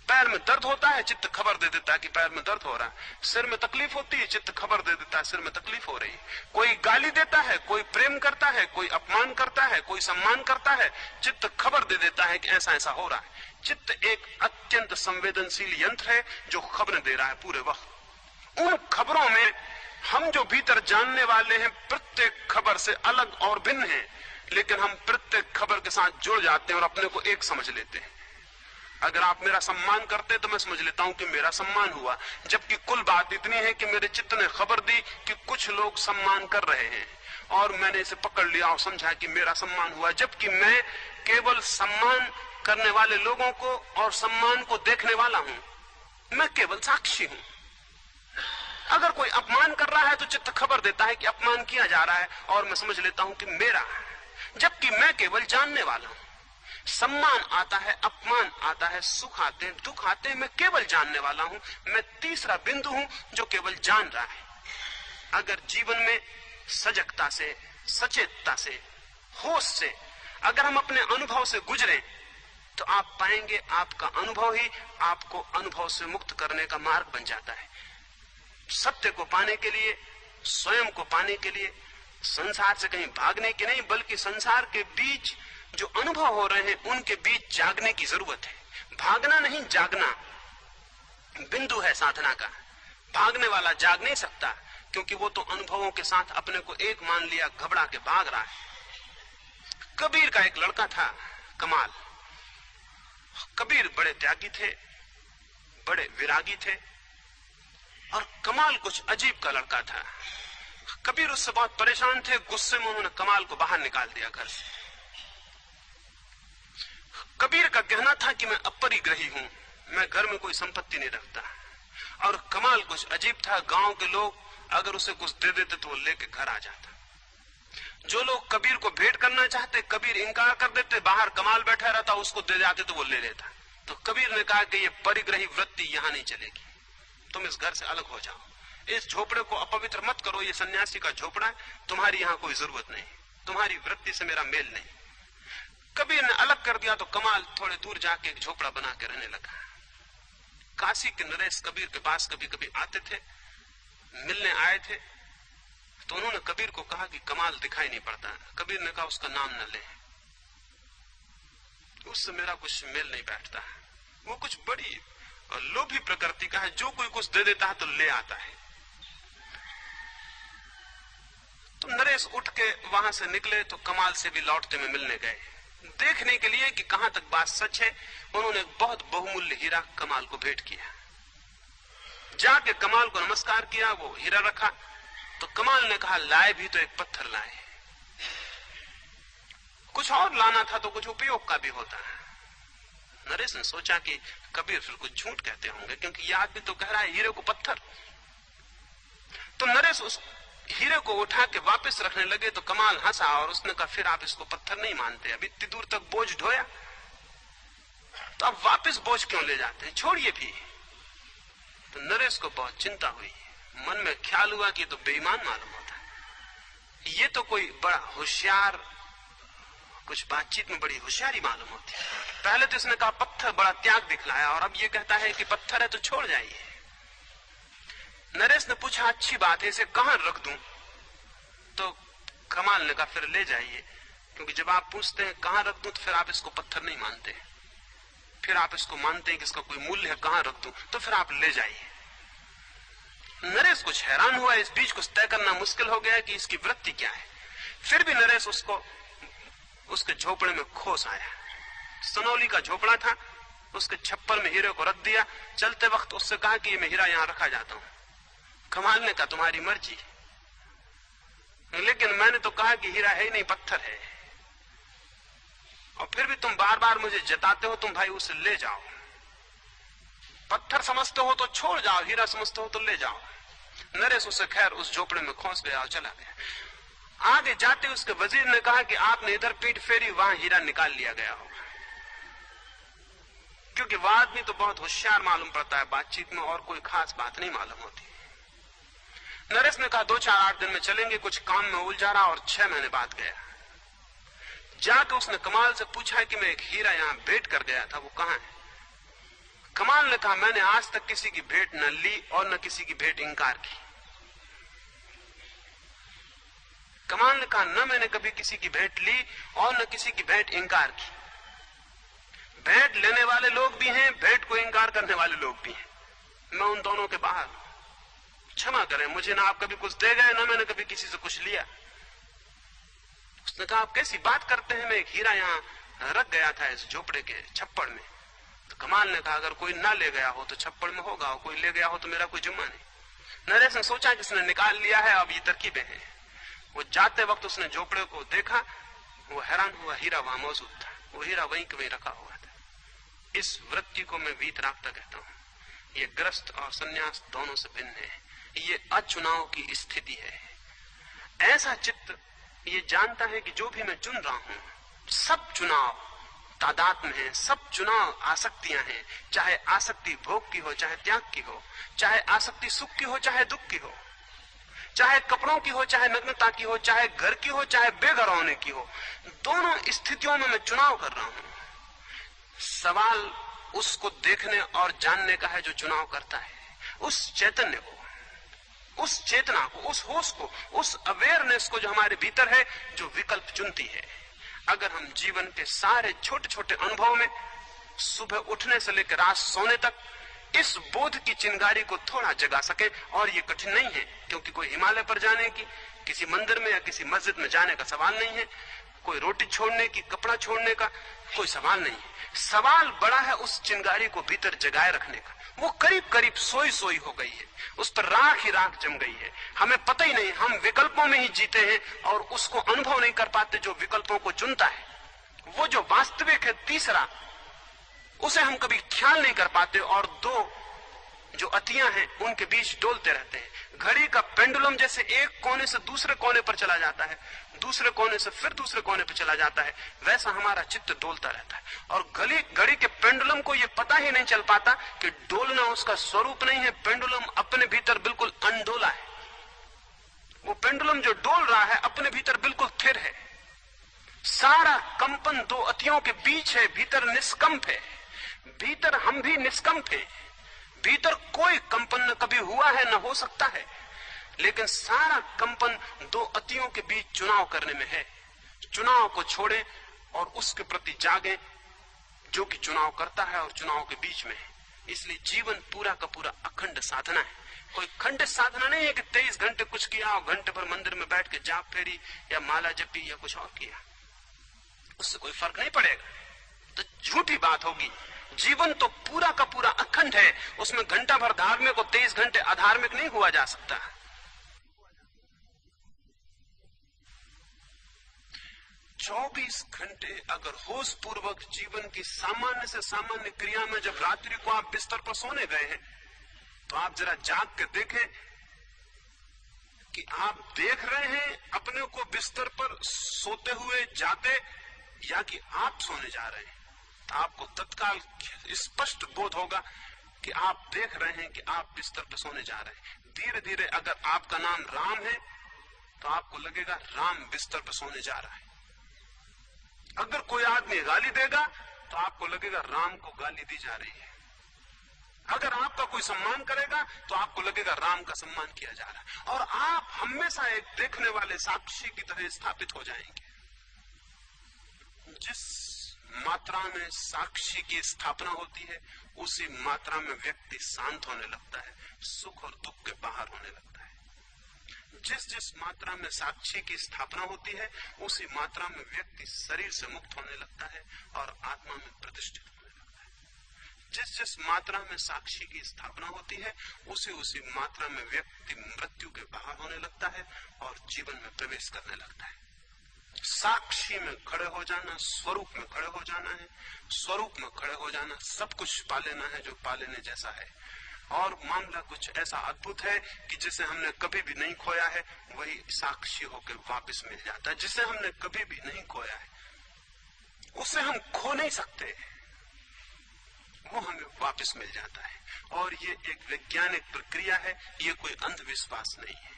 पैर में दर्द होता है, चित्त खबर दे देता है कि पैर में दर्द हो रहा है। सिर में तकलीफ होती है, चित्त खबर दे देता है सिर में तकलीफ हो रही है। कोई गाली देता है, कोई प्रेम करता है, कोई अपमान करता है, कोई सम्मान करता है, चित्त खबर दे देता है कि ऐसा ऐसा हो रहा है। चित्त एक अत्यंत संवेदनशील यंत्र है जो खबरें दे रहा है पूरे वक्त। उन खबरों में हम जो भीतर जानने वाले हैं प्रत्येक खबर से अलग और भिन्न है, लेकिन हम प्रत्येक खबर के साथ जुड़ जाते हैं और अपने को एक समझ लेते हैं। अगर आप मेरा सम्मान करते तो मैं समझ लेता हूं कि मेरा सम्मान हुआ, जबकि कुल बात इतनी है कि मेरे चित्त ने खबर दी कि कुछ लोग सम्मान कर रहे हैं और मैंने इसे पकड़ लिया और समझा कि मेरा सम्मान हुआ, जबकि मैं केवल सम्मान करने वाले लोगों को और सम्मान को देखने वाला हूं। मैं केवल साक्षी हूं। अगर कोई अपमान कर रहा है तो चित्त खबर देता है कि अपमान किया जा रहा है और मैं समझ लेता हूं कि मेरा, जबकि मैं केवल जानने वाला हूं। सम्मान आता है, अपमान आता है, सुख आते हैं, दुख आते हैं, मैं केवल जानने वाला हूं। मैं तीसरा बिंदु हूं जो केवल जान रहा है। अगर जीवन में सजगता से, सचेतता से, होश से अगर हम अपने अनुभव से गुजरें तो आप पाएंगे आपका अनुभव ही आपको अनुभव से मुक्त करने का मार्ग बन जाता है। सत्य को पाने के लिए, स्वयं को पाने के लिए संसार से कहीं भागने की नहीं, बल्कि संसार के बीच जो अनुभव हो रहे हैं उनके बीच जागने की जरूरत है। भागना नहीं, जागना बिंदु है साधना का। भागने वाला जाग नहीं सकता, क्योंकि वो तो अनुभवों के साथ अपने को एक मान लिया, घबरा के भाग रहा है। कबीर का एक लड़का था, कमाल। कबीर बड़े त्यागी थे, बड़े विरागी थे, और कमाल कुछ अजीब का लड़का था। कबीर उससे बहुत परेशान थे। गुस्से में उन्होंने कमाल को बाहर निकाल दिया घर से। कबीर का कहना था कि मैं अपरिग्रही हूं, मैं घर में कोई संपत्ति नहीं रखता। और कमाल कुछ अजीब था, गांव के लोग अगर उसे कुछ दे देते तो वो लेके घर आ जाता। जो लोग कबीर को भेंट करना चाहते, कबीर इनकार कर देते, बाहर कमाल बैठा रहता, उसको दे जाते तो वो ले लेता। तो कबीर ने कहा कि ये परिग्रही वृत्ति यहां नहीं चलेगी, तुम इस घर से अलग हो जाओ, इस झोपड़े को अपवित्र मत करो, ये सन्यासी का झोपड़ा है, तुम्हारी यहां कोई जरूरत नहीं, तुम्हारी वृत्ति से मेरा मेल नहीं। कबीर ने अलग कर दिया तो कमाल थोड़े दूर जाके एक झोपड़ा बना के रहने लगा। काशी के नरेश कबीर के पास कभी कभी आते थे, मिलने आए थे, तो उन्होंने कबीर को कहा कि कमाल दिखाई नहीं पड़ता। कबीर ने कहा उसका नाम न ले, उससे मेरा कुछ मेल नहीं बैठता, वो कुछ बड़ी लोभी प्रकृति का है, जो कोई कुछ दे देता है तो ले आता है। तो नरेश उठ के वहां से निकले तो कमाल से भी लौटते में मिलने गए, देखने के लिए कि कहां तक बात सच है। उन्होंने बहुत बहुमूल्य हीरा कमाल को भेंट किया। जाके कमाल को नमस्कार किया, वो हीरा रखा, तो कमाल ने कहा लाए भी तो एक पत्थर लाए, कुछ और लाना था तो कुछ उपयोग का भी होता है। नरेश ने सोचा कि कबीर फिर कुछ झूठ कहते होंगे, क्योंकि ये आदमी तो कह रहा है हीरे को पत्थर। तो नरेश उस हीरे को उठा के वापस रखने लगे तो कमाल हंसा और उसने कहा फिर आप इसको पत्थर नहीं मानते, अभी इतनी दूर तक बोझ ढोया तो आप वापस बोझ क्यों ले जाते हैं, छोड़िए भी। तो नरेश को बहुत चिंता हुई, मन में ख्याल हुआ कि तो बेईमान मालूम होता है, ये तो कोई बड़ा होशियार, कुछ बातचीत में बड़ी होशियारी मालूम होती है। पहले तो इसने कहा पत्थर, बड़ा त्याग दिखलाया, और अब ये कहता है कि पत्थर है तो छोड़ जाइए। नरेश ने पूछा अच्छी बात है, इसे कहां रख दूं? तो कमाल ने कहा फिर ले जाइए, क्योंकि जब आप पूछते हैं कहां रख दूं तो फिर आप इसको पत्थर नहीं मानते, फिर आप इसको मानते हैं कि इसका कोई मूल्य है, कहां रख दूं, तो फिर आप ले जाइए। नरेश कुछ हैरान हुआ, इस बीच कुछ तय करना मुश्किल हो गया कि इसकी वृत्ति क्या है। फिर भी नरेश उसको उसके झोपड़े में खोस आया। सनौली का झोपड़ा था, उसके छप्पर में हीरे को रख दिया। चलते वक्त उससे कहा कि मैं हीरा यहां रखा जाता हूं। कमाल ने कहा तुम्हारी मर्जी, लेकिन मैंने तो कहा कि हीरा है ही नहीं, पत्थर है, और फिर भी तुम बार बार मुझे जताते हो, तुम भाई उसे ले जाओ। पत्थर समझते हो तो छोड़ जाओ, हीरा समझते हो तो ले जाओ। नरेश उसे खैर उस झोपड़े में खोस गया और चला गया। आगे जाते उसके वजीर ने कहा कि आपने इधर पीठ फेरी, वहां हीरा निकाल लिया गया होगा, क्योंकि वह आदमी तो बहुत होशियार मालूम पड़ता है, बातचीत में और कोई खास बात नहीं मालूम होती। नरेश ने कहा 2-4-8 दिन में चलेंगे, कुछ काम में उलझा रहा, और 6 महीने बाद गया। जाके उसने कमाल से पूछा कि मैं एक हीरा यहां भेंट कर गया था, वो कहां है? कमाल ने कहा मैंने आज तक किसी की भेंट न ली और न किसी की भेंट इंकार की। कमाल ने कहा न मैंने कभी किसी की भेंट ली और न किसी की भेंट इंकार की। भेंट लेने वाले लोग भी हैं, भेंट को इंकार करने वाले लोग भी हैं, मैं उन दोनों के बाहर। क्षमा करें, मुझे ना आप कभी कुछ दे गए, ना मैंने कभी किसी से कुछ लिया। उसने कहा आप कैसी बात करते हैं, मैं एक हीरा यहां रख गया था इस झोपड़े के छप्पड़ में। तो कमाल ने कहा अगर कोई ना ले गया हो तो छप्पड़ में होगा, और कोई ले गया हो तो मेरा कोई जुम्मा नहीं। नरेश ने सोचा कि इसने निकाल लिया है, अब ये तरकीबें हैं। वो जाते वक्त उसने झोपड़े को देखा, वो हैरान हुआ, हीरा वहां मौजूद था, वो हीरा वहीं के वहीं रखा हुआ था। इस वृत्ति को मैं वीतरागता कहता हूं। ये ग्रस्त और संन्यास दोनों से भिन्न है, ये अचुनाव की स्थिति है। ऐसा चित्त ये जानता है कि जो भी मैं चुन रहा हूं, सब चुनाव तादाद में है, सब चुनाव आसक्तियां हैं, चाहे आसक्ति भोग की हो, चाहे त्याग की हो, चाहे आसक्ति सुख की हो, चाहे दुख की हो, चाहे कपड़ों की हो, चाहे नग्नता की हो, चाहे घर की हो, चाहे बेघर होने की हो। दोनों स्थितियों में मैं चुनाव कर रहा हूं। सवाल उसको देखने और जानने का है जो चुनाव करता है, उस चैतन्य को, उस चेतना को, उस होश को, उस अवेयरनेस को जो हमारे भीतर है, जो विकल्प चुनती है। अगर हम जीवन के सारे छोटे छोटे अनुभव में सुबह उठने से लेकर रात सोने तक इस बोध की चिंगारी को थोड़ा जगा सके, और ये कठिन नहीं है, क्योंकि कोई हिमालय पर जाने की, किसी मंदिर में या किसी मस्जिद में जाने का सवाल नहीं है, कोई रोटी छोड़ने की, कपड़ा छोड़ने का कोई सवाल नहीं है। सवाल बड़ा है उस चिंगारी को भीतर जगाए रखने का। वो करीब करीब सोई सोई हो गई है, उस पर राख ही राख जम गई है, हमें पता ही नहीं, हम विकल्पों में ही जीते हैं और उसको अनुभव नहीं कर पाते जो विकल्पों को चुनता है। वो जो वास्तविक है तीसरा, उसे हम कभी ख्याल नहीं कर पाते, और दो जो अतियां हैं उनके बीच डोलते रहते हैं। घड़ी का पेंडुलम जैसे एक कोने से दूसरे कोने पर चला जाता है, दूसरे कोने से फिर दूसरे कोने पर चला जाता है, वैसा हमारा चित्त डोलता रहता है। और घड़ी के पेंडुलम को यह पता ही नहीं चल पाता कि डोलना उसका स्वरूप नहीं है, पेंडुलम अपने भीतर बिल्कुल अनडोला है। वो पेंडुलम जो डोल रहा है अपने भीतर बिल्कुल स्थिर है। सारा कंपन दो अतियों के बीच है, भीतर निष्कंप है, भीतर हम भी निष्कंप हैं, भीतर कोई कंपन न कभी हुआ है न हो सकता है, लेकिन सारा कंपन दो अतियों के बीच चुनाव करने में है। चुनाव को छोड़ें और उसके प्रति जागें जो कि चुनाव करता है और चुनाव के बीच में है। इसलिए जीवन पूरा का पूरा अखंड साधना है, कोई खंडित साधना नहीं है कि 23 घंटे कुछ किया और घंटे भर मंदिर में बैठ के जाप फेरी या माला जपी या कुछ और किया, उससे कोई फर्क नहीं पड़ेगा, तो झूठी बात होगी। जीवन तो पूरा का पूरा अखंड है, उसमें घंटा भर धार्मिक और 23 घंटे अधार्मिक नहीं हुआ जा सकता। 24 घंटे अगर होश पूर्वक जीवन की सामान्य से सामान्य क्रिया में, जब रात्रि को आप बिस्तर पर सोने गए हैं, तो आप जरा जाग के देखें कि आप देख रहे हैं अपने को बिस्तर पर सोते हुए जाते, या कि आप सोने जा रहे हैं। तो आपको तत्काल स्पष्ट बोध होगा कि आप देख रहे हैं कि आप बिस्तर पर सोने जा रहे हैं। धीरे धीरे अगर आपका नाम राम है तो आपको लगेगा राम बिस्तर पर सोने जा रहा है। अगर कोई आदमी गाली देगा तो आपको लगेगा राम को गाली दी जा रही है। अगर आपका कोई सम्मान करेगा तो आपको लगेगा राम का सम्मान किया जा रहा है, और आप हमेशा एक देखने वाले साक्षी की तरह स्थापित हो जाएंगे। जिस मात्रा में साक्षी की स्थापना होती है उसी मात्रा में व्यक्ति शांत होने लगता है, सुख और दुख के बाहर होने लगता है। जिस जिस मात्रा में साक्षी की स्थापना होती है उसी मात्रा में व्यक्ति शरीर से मुक्त होने लगता है और आत्मा में प्रतिष्ठित होने लगता है। जिस जिस मात्रा में साक्षी की स्थापना होती है उसी मात्रा में व्यक्ति मृत्यु के बाहर होने लगता है और जीवन में प्रवेश करने लगता है। साक्षी में खड़े हो जाना स्वरूप में खड़े हो जाना है, स्वरूप में खड़े हो जाना सब कुछ पा लेना है जो पा लेने जैसा है। और मामला कुछ ऐसा अद्भुत है कि जिसे हमने कभी भी नहीं खोया है वही साक्षी होकर वापस मिल जाता है। जिसे हमने कभी भी नहीं खोया है उसे हम खो नहीं सकते, वो हमें वापस मिल जाता है। और ये एक वैज्ञानिक प्रक्रिया है, ये कोई अंधविश्वास नहीं है।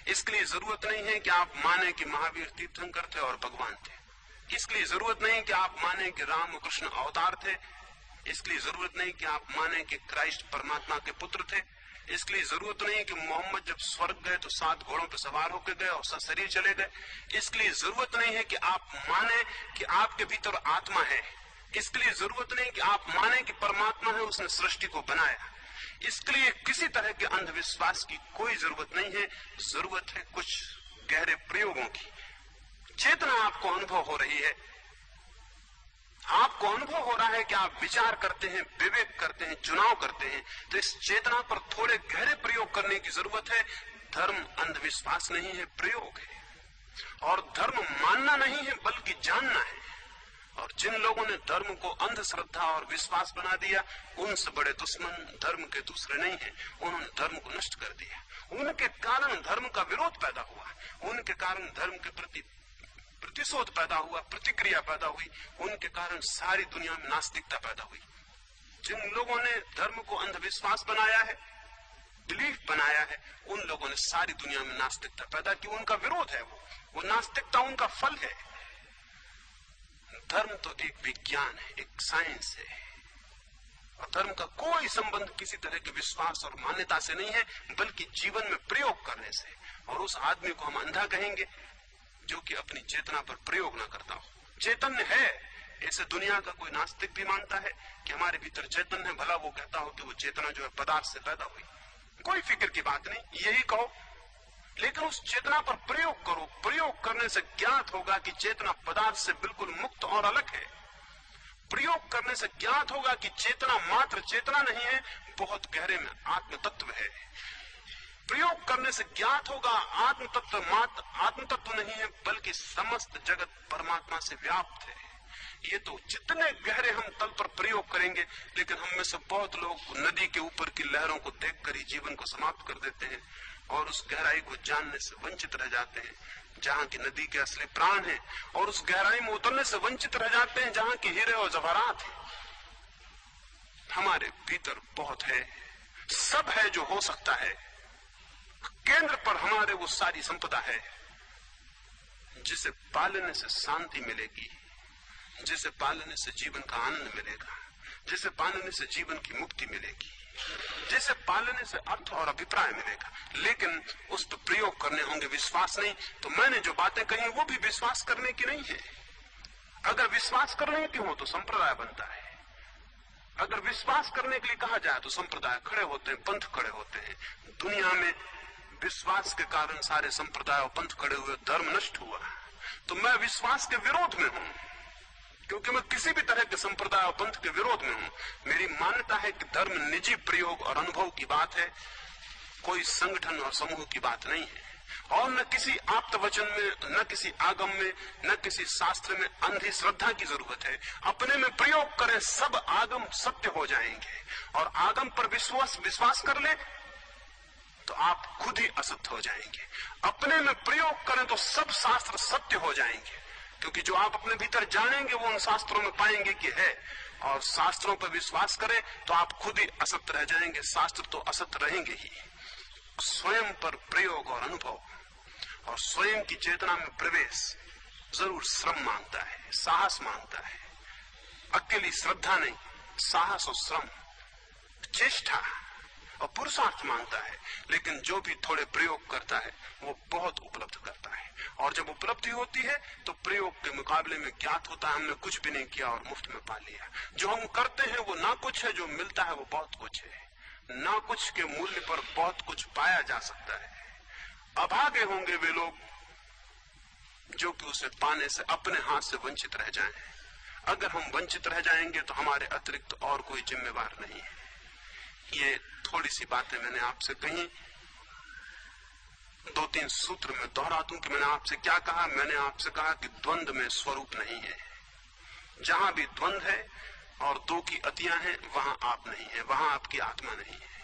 इसके लिए जरूरत नहीं है कि आप माने कि महावीर तीर्थंकर थे और भगवान थे। इसके लिए जरूरत नहीं कि आप माने कि राम कृष्ण अवतार थे। इसके लिए जरूरत नहीं कि आप माने कि क्राइस्ट परमात्मा के पुत्र थे। इसके लिए जरूरत नहीं कि मोहम्मद जब स्वर्ग गए तो 7 घोड़ों पर सवार होकर गए और सशरीर चले गए। इसके लिए जरूरत नहीं है कि आप माने कि आपके भीतर आत्मा है। इसके लिए जरूरत नहीं कि आप माने कि परमात्मा है, उसने सृष्टि को बनाया। इसके लिए किसी तरह के अंधविश्वास की कोई जरूरत नहीं है। जरूरत है कुछ गहरे प्रयोगों की। चेतना आपको अनुभव हो रही है, आपको अनुभव हो रहा है कि आप विचार करते हैं, विवेक करते हैं, चुनाव करते हैं, तो इस चेतना पर थोड़े गहरे प्रयोग करने की जरूरत है। धर्म अंधविश्वास नहीं है, प्रयोग है। और धर्म मानना नहीं है बल्कि जानना है। और जिन लोगों ने धर्म को अंधश्रद्धा और विश्वास बना दिया उनसे बड़े दुश्मन धर्म के दूसरे नहीं हैं। उन्होंने धर्म को नष्ट कर दिया। उनके कारण धर्म का विरोध पैदा हुआ, उनके कारण धर्म के प्रति प्रतिशोध पैदा हुआ, प्रतिक्रिया पैदा हुई, उनके कारण सारी दुनिया में नास्तिकता पैदा हुई। जिन लोगों ने धर्म को अंधविश्वास बनाया है, बिलीफ बनाया है, उन लोगों ने सारी दुनिया में नास्तिकता पैदा की। उनका विरोध है, वो नास्तिकता उनका फल है। धर्म तो एक विज्ञान है, एक साइंस है, और धर्म का कोई संबंध किसी तरह के विश्वास और मान्यता से नहीं है बल्कि जीवन में प्रयोग करने से। और उस आदमी को हम अंधा कहेंगे जो कि अपनी चेतना पर प्रयोग ना करता हो। चैतन्य है, ऐसे दुनिया का कोई नास्तिक भी मानता है कि हमारे भीतर चैतन्य है, भला वो कहता हो कि वो चेतना जो है पदार्थ से पैदा हुई, कोई फिक्र की बात नहीं, यही कहो। लेकिन उस चेतना पर प्रयोग करो। प्रयोग करने से ज्ञात होगा कि चेतना पदार्थ से बिल्कुल मुक्त और अलग है। प्रयोग करने से ज्ञात होगा कि चेतना मात्र चेतना नहीं है, बहुत गहरे में आत्म तत्व है। प्रयोग करने से ज्ञात होगा आत्म तत्व मात्र आत्म तत्व नहीं है बल्कि समस्त जगत परमात्मा से व्याप्त है। ये तो जितने गहरे हम तल पर प्रयोग करेंगे, लेकिन हम में से बहुत लोग नदी के ऊपर की लहरों को देखकर ही जीवन को समाप्त कर देते हैं और उस गहराई को जानने से वंचित रह जाते हैं जहां की नदी के असली प्राण है, और उस गहराई में उतरने से वंचित रह जाते हैं जहां की हीरे और जवाहरात है। हमारे भीतर बहुत है, सब है जो हो सकता है। केंद्र पर हमारे वो सारी संपदा है जिसे पालने से शांति मिलेगी, जिसे पालने से जीवन का आनंद मिलेगा, जिसे पालने से जीवन की मुक्ति मिलेगी, जिसे पालने से अर्थ और अभिप्राय मिलेगा। लेकिन उस पर प्रयोग करने होंगे, विश्वास नहीं। तो मैंने जो बातें कही वो भी विश्वास करने की नहीं है। अगर विश्वास करने की हो तो संप्रदाय बनता है। अगर विश्वास करने के लिए कहा जाए तो संप्रदाय खड़े होते हैं, पंथ खड़े होते हैं। दुनिया में विश्वास के कारण सारे संप्रदाय और पंथ खड़े हुए, धर्म नष्ट हुआ। तो मैं विश्वास के विरोध में हूं, क्योंकि मैं किसी भी तरह के संप्रदाय और पंथ के विरोध में हूं। मेरी मान्यता है कि धर्म निजी प्रयोग और अनुभव की बात है, कोई संगठन और समूह की बात नहीं है। और न किसी आप्त वचन में, न किसी आगम में, न किसी शास्त्र में अंधी श्रद्धा की जरूरत है। अपने में प्रयोग करें, सब आगम सत्य हो जाएंगे। और आगम पर विश्वास कर ले तो आप खुद ही असत्य हो जाएंगे। अपने में प्रयोग करें तो सब शास्त्र सत्य हो जाएंगे, क्योंकि जो आप अपने भीतर जानेंगे वो उन शास्त्रों में पाएंगे कि है। और शास्त्रों पर विश्वास करें तो आप खुद ही असत्य रह जाएंगे, शास्त्र तो असत्य रहेंगे ही। स्वयं पर प्रयोग और अनुभव और स्वयं की चेतना में प्रवेश जरूर श्रम मांगता है, साहस मांगता है। अकेली श्रद्धा नहीं, साहस और श्रम। चेष्टा और पुरुषार्थ मांगता है, लेकिन जो भी थोड़े प्रयोग करता है वो बहुत उपलब्ध करता है। और जब उपलब्धि होती है तो प्रयोग के मुकाबले में ज्ञात होता है हमने कुछ भी नहीं किया और मुफ्त में पा लिया। जो हम करते हैं वो ना कुछ है, जो मिलता है वो बहुत कुछ है। ना कुछ के मूल्य पर बहुत कुछ पाया जा सकता है। अभागे होंगे वे लोग जो कि उसे पाने से अपने हाथ से वंचित रह जाएं। अगर हम वंचित रह जाएंगे तो हमारे अतिरिक्त और कोई जिम्मेवार नहीं है। ये थोड़ी सी बातें मैंने आपसे कही, 2-3 सूत्र में दोहरा दूं कि मैंने आपसे क्या कहा। मैंने आपसे कहा कि द्वंद्व में स्वरूप नहीं है। जहां भी द्वंद्व है और दो की अतियां हैं वहां आप नहीं है, वहां आपकी आत्मा नहीं है।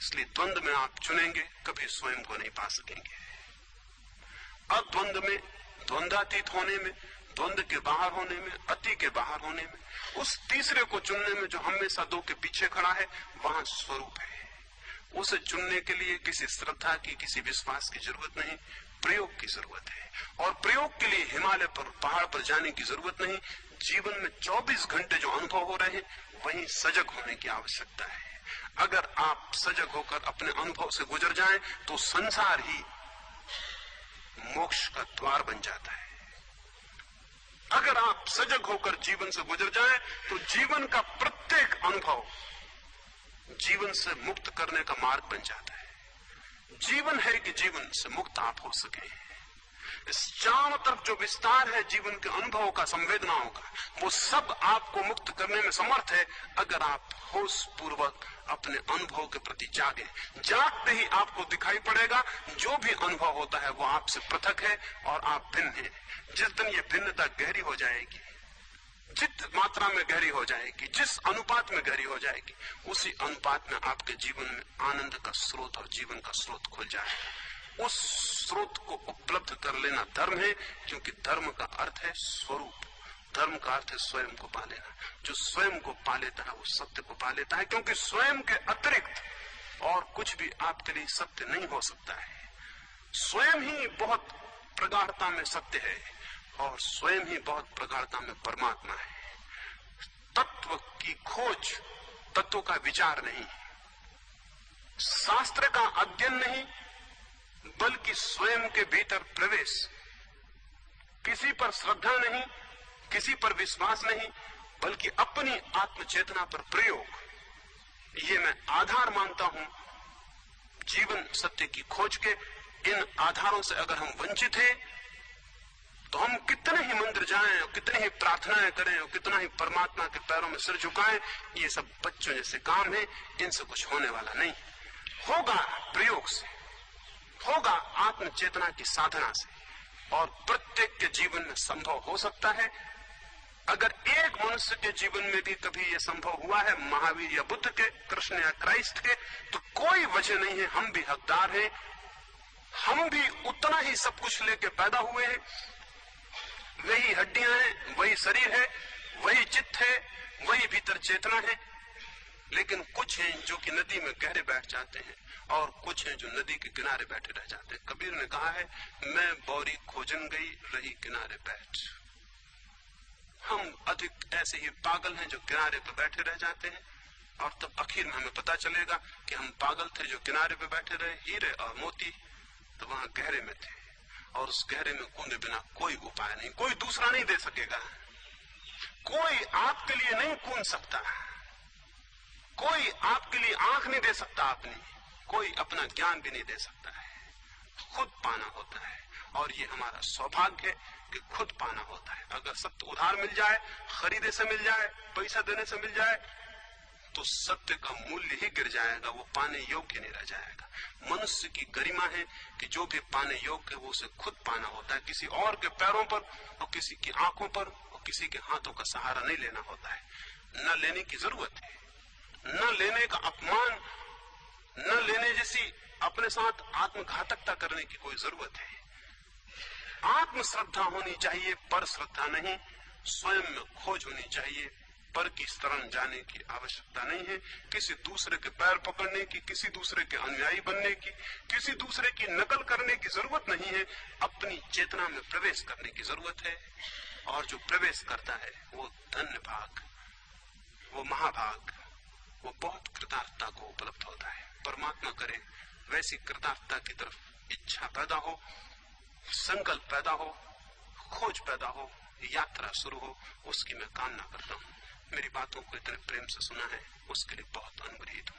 इसलिए द्वंद्व में आप चुनेंगे कभी स्वयं को नहीं पा सकेंगे। अद्वंद्व में, द्वंद्वातीत होने में, द्वंद्व के बाहर होने में, अति के बाहर होने में, उस तीसरे को चुनने में जो हमेशा दो के पीछे खड़ा है, वहां स्वरूप है। उसे चुनने के लिए किसी श्रद्धा की, किसी विश्वास की जरूरत नहीं, प्रयोग की जरूरत है। और प्रयोग के लिए हिमालय पर, पहाड़ पर जाने की जरूरत नहीं। जीवन में 24 घंटे जो अनुभव हो रहे हैं वहीं सजग होने की आवश्यकता है। अगर आप सजग होकर अपने अनुभव से गुजर जाएं तो संसार ही मोक्ष का द्वार बन जाता है। अगर आप सजग होकर जीवन से गुजर जाएं तो जीवन का प्रत्येक अनुभव जीवन से मुक्त करने का मार्ग बन जाता है। जीवन है कि जीवन से मुक्त आप हो सके। इस चारों तरफ जो विस्तार है जीवन के अनुभवों का, संवेदनाओं का, वो सब आपको मुक्त करने में समर्थ है अगर आप होश पूर्वक अपने अनुभव के प्रति जागे। जागते ही आपको दिखाई पड़ेगा जो भी अनुभव होता है वो आपसे पृथक है और आप भिन्न हैं। जिस दिन ये भिन्नता गहरी हो जाएगी, जित मात्रा में गहरी हो जाएगी, जिस अनुपात में गहरी हो जाएगी, उसी अनुपात में आपके जीवन में आनंद का स्रोत और जीवन का स्रोत खुल जाएगा। उस स्रोत को उपलब्ध कर लेना धर्म है, क्योंकि धर्म का अर्थ है स्वरूप। धर्म का अर्थ है स्वयं को पा लेना। जो स्वयं को पा लेता है वो सत्य को पा लेता है, क्योंकि स्वयं के अतिरिक्त और कुछ भी आपके लिए सत्य नहीं हो सकता है। स्वयं ही बहुत प्रगाढ़ता में सत्य है और स्वयं ही बहुत प्रगाढ़ता में परमात्मा है। तत्व की खोज, तत्व का विचार नहीं, शास्त्र का अध्ययन नहीं, बल्कि स्वयं के भीतर प्रवेश। किसी पर श्रद्धा नहीं, किसी पर विश्वास नहीं, बल्कि अपनी आत्मचेतना पर प्रयोग। ये मैं आधार मानता हूं जीवन सत्य की खोज के। इन आधारों से अगर हम वंचित हैं तो हम कितने ही मंदिर जाएं और कितनी ही प्रार्थनाएं करें और कितना ही परमात्मा के पैरों में सिर झुकाएं, ये सब बच्चों जैसे काम है, इनसे कुछ होने वाला नहीं। होगा प्रयोग से, होगा आत्मचेतना की साधना से, और प्रत्येक के जीवन में संभव हो सकता है। अगर एक मनुष्य के जीवन में भी कभी यह संभव हुआ है, महावीर या बुद्ध के, कृष्ण या क्राइस्ट के, तो कोई वजह नहीं है, हम भी हकदार हैं। हम भी उतना ही सब कुछ लेके पैदा हुए हैं। वही हड्डियां हैं, वही शरीर है, वही चित्त है, वही भीतर चेतना है। लेकिन कुछ हैं जो कि नदी में गहरे बैठ जाते हैं और कुछ हैं जो नदी के किनारे बैठे रह जाते हैं। कबीर ने कहा है, मैं बौरी खोजन गई रही किनारे बैठ। हम अधिक ऐसे ही पागल हैं जो किनारे पर बैठे रह जाते हैं, और तब आखिर में हमें पता चलेगा कि हम पागल थे जो किनारे पर बैठे रहे। हीरे और मोती तो वहां गहरे में थे, और उस गहरे में कूदे बिना कोई उपाय नहीं, कोई दूसरा नहीं दे सकेगा। कोई आपके लिए नहीं कूद सकता, कोई आपके लिए आंख नहीं दे सकता अपनी, कोई अपना ज्ञान भी नहीं दे सकता है। खुद पाना होता है, और ये हमारा सौभाग्य है कि खुद पाना होता है। अगर सत्य उधार मिल जाए, खरीदे से मिल जाए, पैसा देने से मिल जाए, तो सत्य का मूल्य ही गिर जाएगा, वो पाने योग्य नहीं रह जाएगा। मनुष्य की गरिमा है कि जो भी पाने योग्य वो उसे खुद पाना होता है। किसी और के पैरों पर और किसी की आंखों पर और किसी के हाथों का सहारा नहीं लेना होता है। न लेने की जरूरत है, न लेने का अपमान, न लेने जैसी अपने साथ आत्मघातकता करने की कोई जरूरत है। आत्मश्रद्धा होनी चाहिए, पर श्रद्धा नहीं। स्वयं में खोज होनी चाहिए, पर की शरण जाने की आवश्यकता नहीं है। किसी दूसरे के पैर पकड़ने की, किसी दूसरे के अनुयायी बनने की, किसी दूसरे की नकल करने की जरूरत नहीं है। अपनी चेतना में प्रवेश करने की जरूरत है, और जो प्रवेश करता है वो धन्य भाग, वो महाभाग, वो बहुत कृतार्थता को उपलब्ध होता है। परमात्मा करे वैसी कृतार्थता की तरफ इच्छा पैदा हो, संकल्प पैदा हो, खोज पैदा हो, यात्रा शुरू हो, उसकी मैं कामना करता हूँ। मेरी बातों को इतने प्रेम से सुना है उसके लिए बहुत अनुग्रहित हूँ।